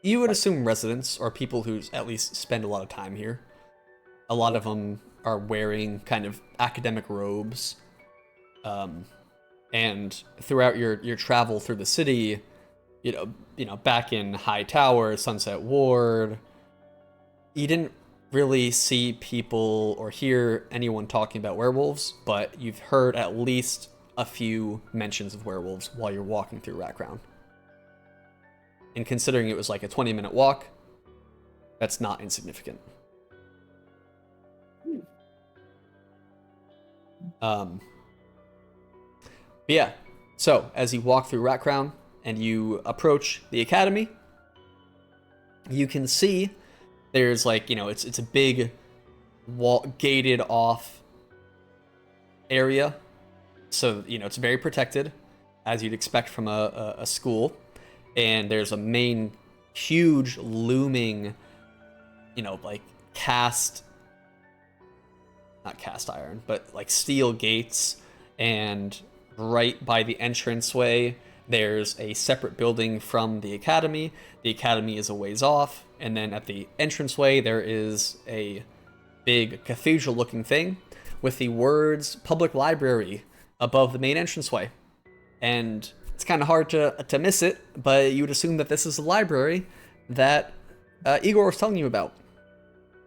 you would assume residents or people who at least spend a lot of time here. A lot of them are wearing kind of academic robes. And throughout your travel through the city, back in High Tower, Sunset Ward, you didn't really see people or hear anyone talking about werewolves, but you've heard at least a few mentions of werewolves while you're walking through Rat Crown. And considering it was like a 20-minute walk, that's not insignificant. But yeah, So, as you walk through Rat Crown and you approach the academy, you can see there's like, it's a big gated off area. So, it's very protected, as you'd expect from a school. And there's a main, huge, looming, like not cast iron, but like steel gates. And right by the entranceway, there's a separate building from the academy. The academy is a ways off. And then at the entranceway, there is a big cathedral-looking thing with the words "Public Library" above the main entranceway. And it's kind of hard to miss it, but you would assume that this is the library that Igor was telling you about.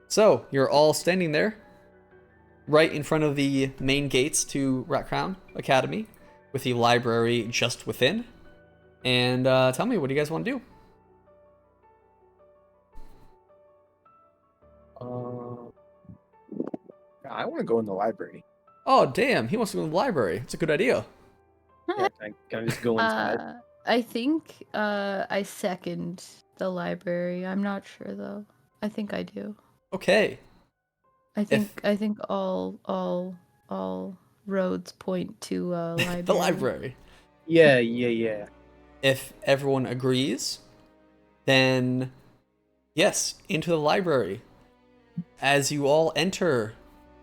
So, you're all standing there, right in front of the main gates to Rat Crown Academy, with the library just within. And tell me, what do you guys want to do? I want to go in the library. Oh, damn, he wants to go to the library. It's a good idea. Yeah, can I just go inside? I think I second the library. I'm not sure though. I think I do. Okay. I think all roads point to library. The library. Yeah. If everyone agrees, then yes, into the library. As you all enter,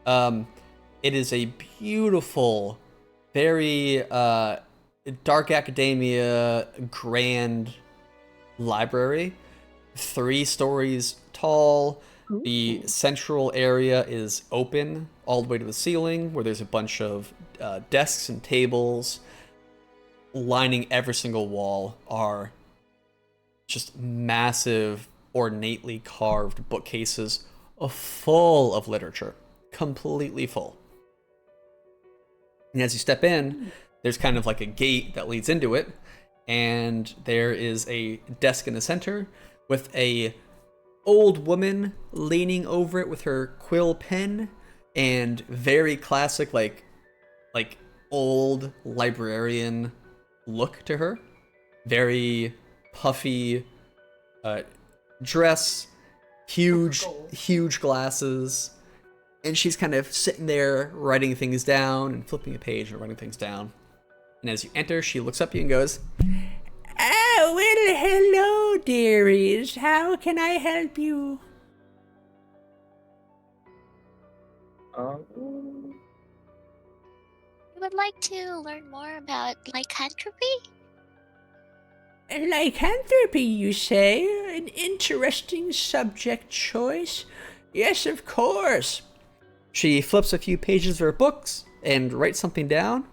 it is a beautiful, very dark academia, grand library. 3 stories tall. The central area is open all the way to the ceiling, where there's a bunch of desks and tables. Lining every single wall are just massive, ornately carved bookcases full of literature. Completely full. And as you step in, there's kind of like a gate that leads into it, and there is a desk in the center with a old woman leaning over it with her quill pen, and very classic like old librarian look to her. Very puffy dress, huge glasses, and she's kind of sitting there writing things down and flipping a page and writing things down. And as you enter, she looks up at you and goes, "Oh, well, hello, dearies. How can I help you?" We would like to learn more about lycanthropy. Lycanthropy, you say? An interesting subject choice. Yes, of course. She flips a few pages of her books and writes something down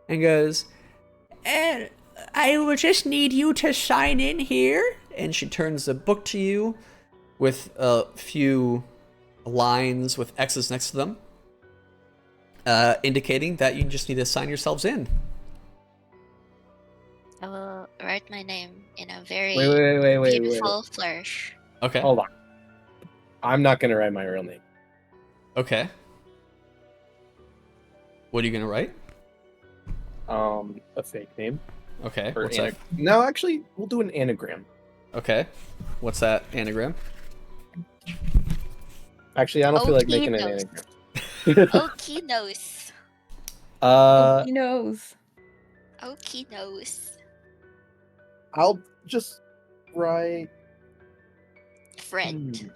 and goes, "I will just need you to sign in here." And she turns the book to you with a few lines with X's next to them, indicating that you just need to sign yourselves in. I will write my name in a very Wait. beautiful flourish. Okay. Hold on. I'm not gonna write my real name. Okay. What are you gonna write? A fake name. Okay. Or What's that? No, actually, we'll do an anagram. Okay. What's that anagram? Actually, I don't feel like making an Okinos. anagram. Okinos. He knows. Okinos. I'll just write. Friend.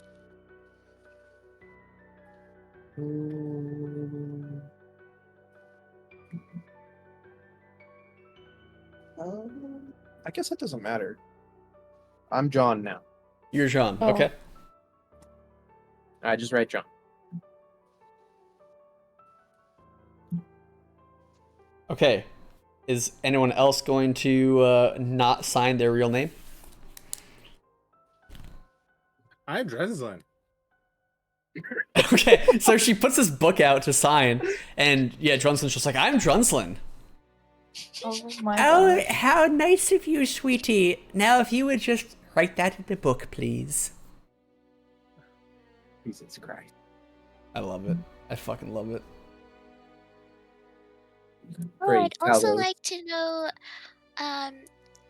I guess that doesn't matter. I'm John now. You're Jean. Oh. Okay. I just write John. Okay. Is anyone else going to not sign their real name? I'm Dreslin. Okay, so she puts this book out to sign, and yeah, Drunslin's just like, "I'm Drunslin." Oh my Oh, god. how nice of you, sweetie. Now, if you would just write that in the book, please. Jesus Christ. I love it. I fucking love it. Oh, Great, I'd also Talos. like to know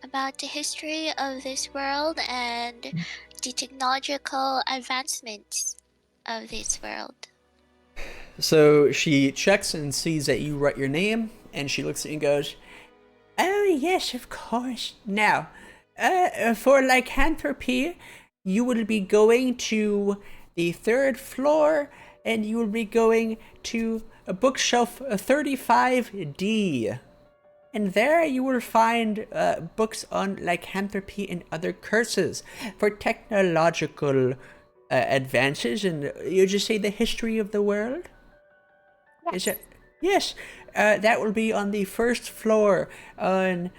about the history of this world and the technological advancements of this world. So she checks and sees that you write your name, and she looks at you and goes, "Oh yes, of course. Now, for lycanthropy, you will be going to the third floor, and you will be going to a bookshelf 35D. And there you will find books on lycanthropy and other curses for technological advances, and you just say the history of the world? Is it? Yes. That will be on the first floor on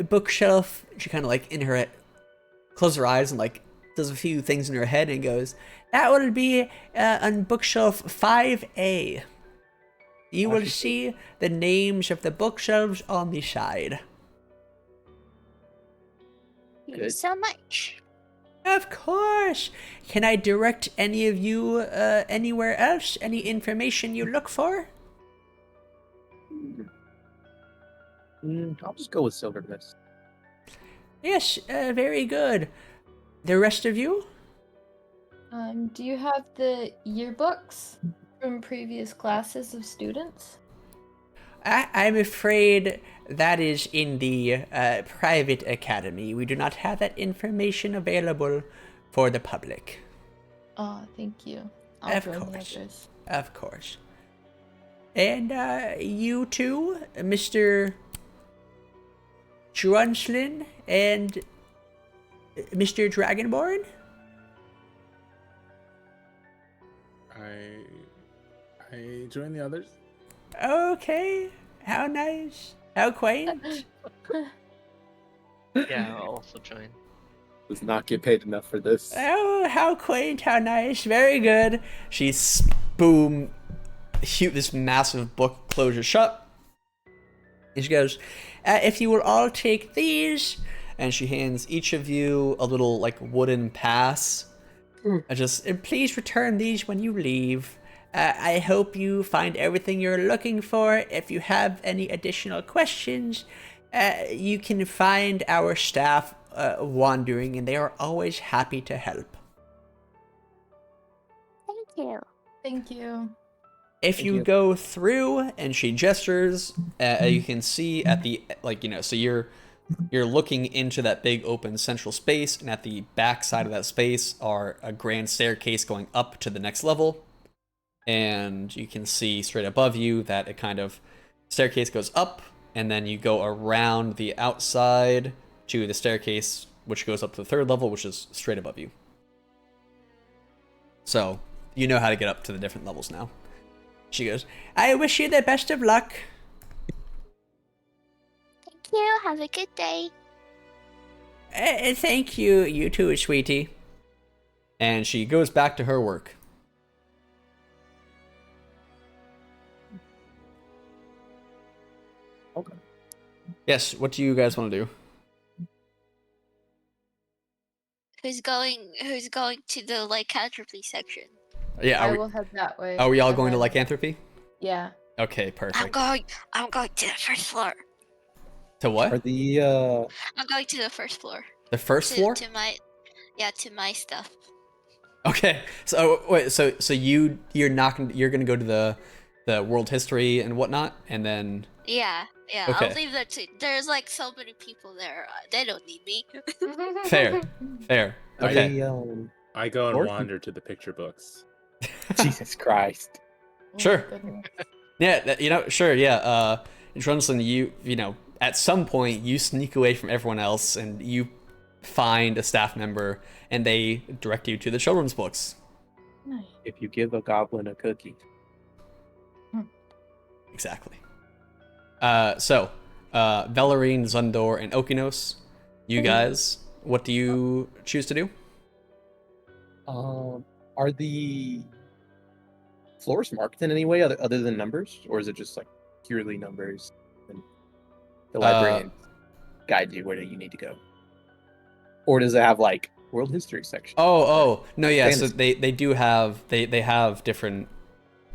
bookshelf. She kind of like in her closes her eyes and like does a few things in her head and goes, that will be on bookshelf 5A. You will see the names of the bookshelves on the side. Thank you so much. Of course. Can I direct any of you anywhere else? Any information you look for? I'll just go with Silvermist. Yes, very good. The rest of you? Do you have the yearbooks from previous classes of students? I'm afraid that is in the private academy. We do not have that information available for the public. Oh, thank you. I'll Of join course. the others. Of course. And you too, Mr. Drunslin and Mr. Dragonborn? I join the others. Okay. How nice. How quaint. Yeah, I'll also join. Does not get paid enough for this. Oh, how quaint, how nice. Very good. She's this massive book closes shut. And she goes, if you will all take these, and she hands each of you a little like wooden pass. And please return these when you leave. I hope you find everything you're looking for. If you have any additional questions, you can find our staff wandering, and they are always happy to help. Thank you. Thank you. If Thank you you. go through, and she gestures, you can see at the so you're looking into that big open central space, and at the back side of that space are a grand staircase going up to the next level. And you can see straight above you that it kind of staircase goes up, and then you go around the outside to the staircase, which goes up to the third level, which is straight above you. So you know how to get up to the different levels now. She goes, I wish you the best of luck. Thank you. Have a good day. Thank you, you too, sweetie. And she goes back to her work. Okay. Yes, what do you guys want to do? Who's going to the lycanthropy section? Yeah, I will head that way. are we all and going to then- lycanthropy? Yeah. Okay, I'm perfect. going to the first floor. To what? Are the I'm going to the first floor. The first floor? To my stuff. Okay. So wait, so you're gonna go to the world history and whatnot, and then Yeah. Okay. I'll leave that to. There's like so many people there. They don't need me. fair. Okay. I go and Or- wander to the picture books. Jesus Christ. Oh, Sure. goodness. Yeah, sure, yeah. Drunslin, you know, at some point you sneak away from everyone else and you find a staff member and they direct you to the children's books. Nice. If you give a goblin a cookie. Exactly. So, Velarine, Zundor, and Okinos, you guys, what do you choose to do? Are the floors marked in any way other than numbers, or is it just like purely numbers? And the librarian guides you where you need to go, or does it have like world history section? Oh, no, yeah. So Fantasy. they do have they have different,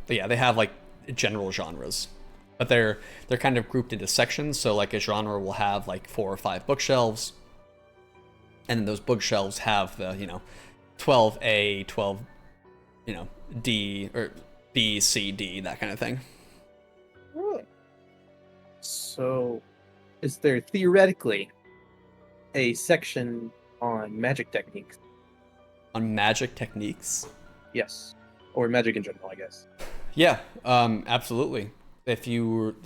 yeah, they have like general genres. but they're kind of grouped into sections. So like a genre will have like 4 or 5 bookshelves, and then those bookshelves have the 12A, 12 D or B, C, D, that kind of thing. So, is there theoretically a section on magic techniques? On magic techniques? Yes, or magic in general, I guess. Yeah, absolutely. If you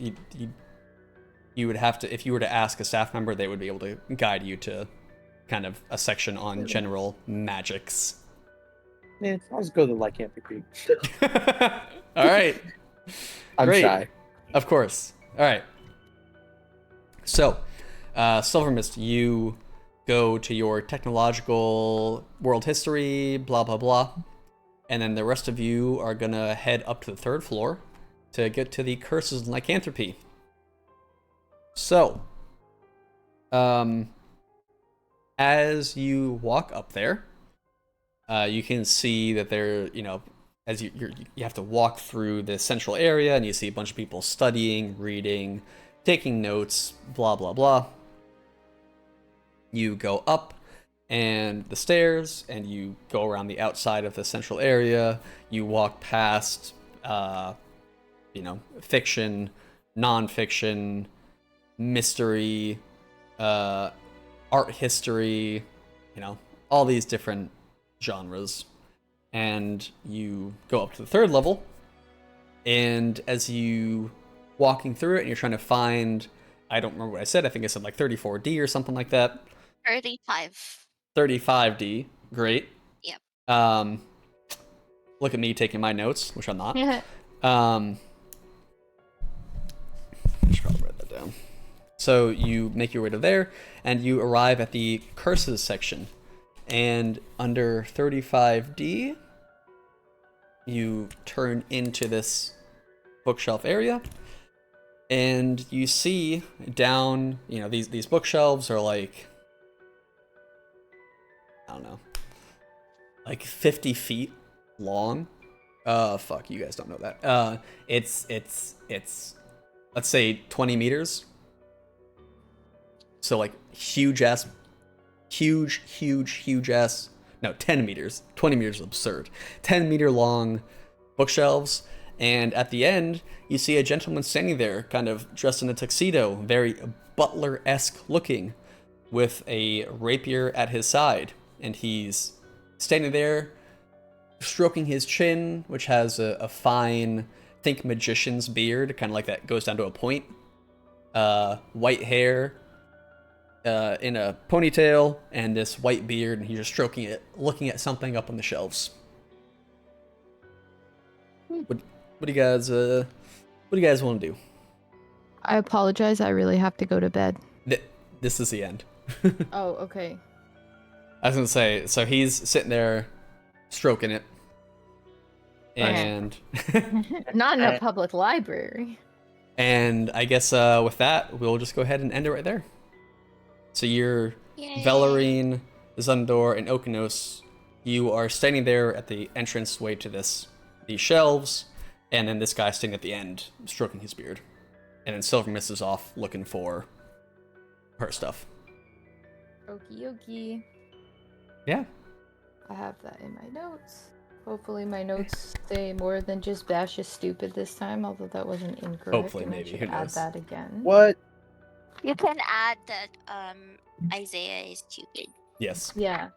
would have to, if you were to ask a staff member, they would be able to guide you to kind of a section on general magics. Yeah, I'll just go to the lycanthropy. All right. I'm Great. shy. Of course. All right. So, Silver Mist, you go to your technological world history, blah, blah, blah. And then the rest of you are going to head up to the 3rd floor to get to the curses and lycanthropy. So, as you walk up there, you can see that there, as you have to walk through the central area, and you see a bunch of people studying, reading, taking notes, blah, blah, blah. You go up and the stairs, and you go around the outside of the central area. You walk past, fiction, nonfiction, mystery, art history, all these different genres. And you go up to the 3rd level, and as you walking through it and you're trying to find, I don't remember what I said, I think I said like 34D or something like that. 35. 35D, great. Yep. Look at me taking my notes, which I'm not. I should probably write that down. So you make your way to there, and you arrive at the curses section. And under 35D, you turn into this bookshelf area, and you see down, these bookshelves are like, I don't know, like 50 feet long. Fuck, you guys don't know that. It's let's say 20 meters. So like huge ass, no, 10 meters. 20 meters is absurd. 10-meter long bookshelves. And at the end, you see a gentleman standing there, kind of dressed in a tuxedo, very butler-esque looking, with a rapier at his side. And he's standing there, stroking his chin, which has a fine, think magician's beard, kind of like that, goes down to a point. White hair, in a ponytail, and this white beard, and he's just stroking it, looking at something up on the shelves. What do you guys want to do? I apologize. I really have to go to bed. This is the end. Oh, okay. I was gonna say, so he's sitting there, stroking it, and Not in a public library. and I guess with that, we'll just go ahead and end it right there. So you're Yay. Velarine, Zundor, and Okanos. You are standing there at the entrance way to these shelves, and then this guy standing at the end, stroking his beard. And then Silver Mist is off looking for her stuff. Okie dokie. Yeah. I have that in my notes. Hopefully my notes say more than just Bash is stupid this time, although that wasn't incorrect. Hopefully, and I maybe. should Who add knows? that again. What? You can add that Isaiah is stupid. Yes. Yeah.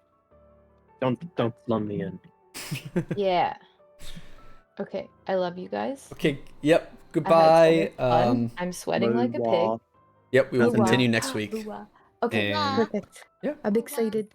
Don't lump me in. Yeah. Okay. I love you guys. Okay. Yep. I had Goodbye. so much fun. I'm sweating like a pig. Blah. Yep. We will Ooh-wah. continue next week. Ooh-wah. Okay. And- Perfect. Yeah. I'm excited.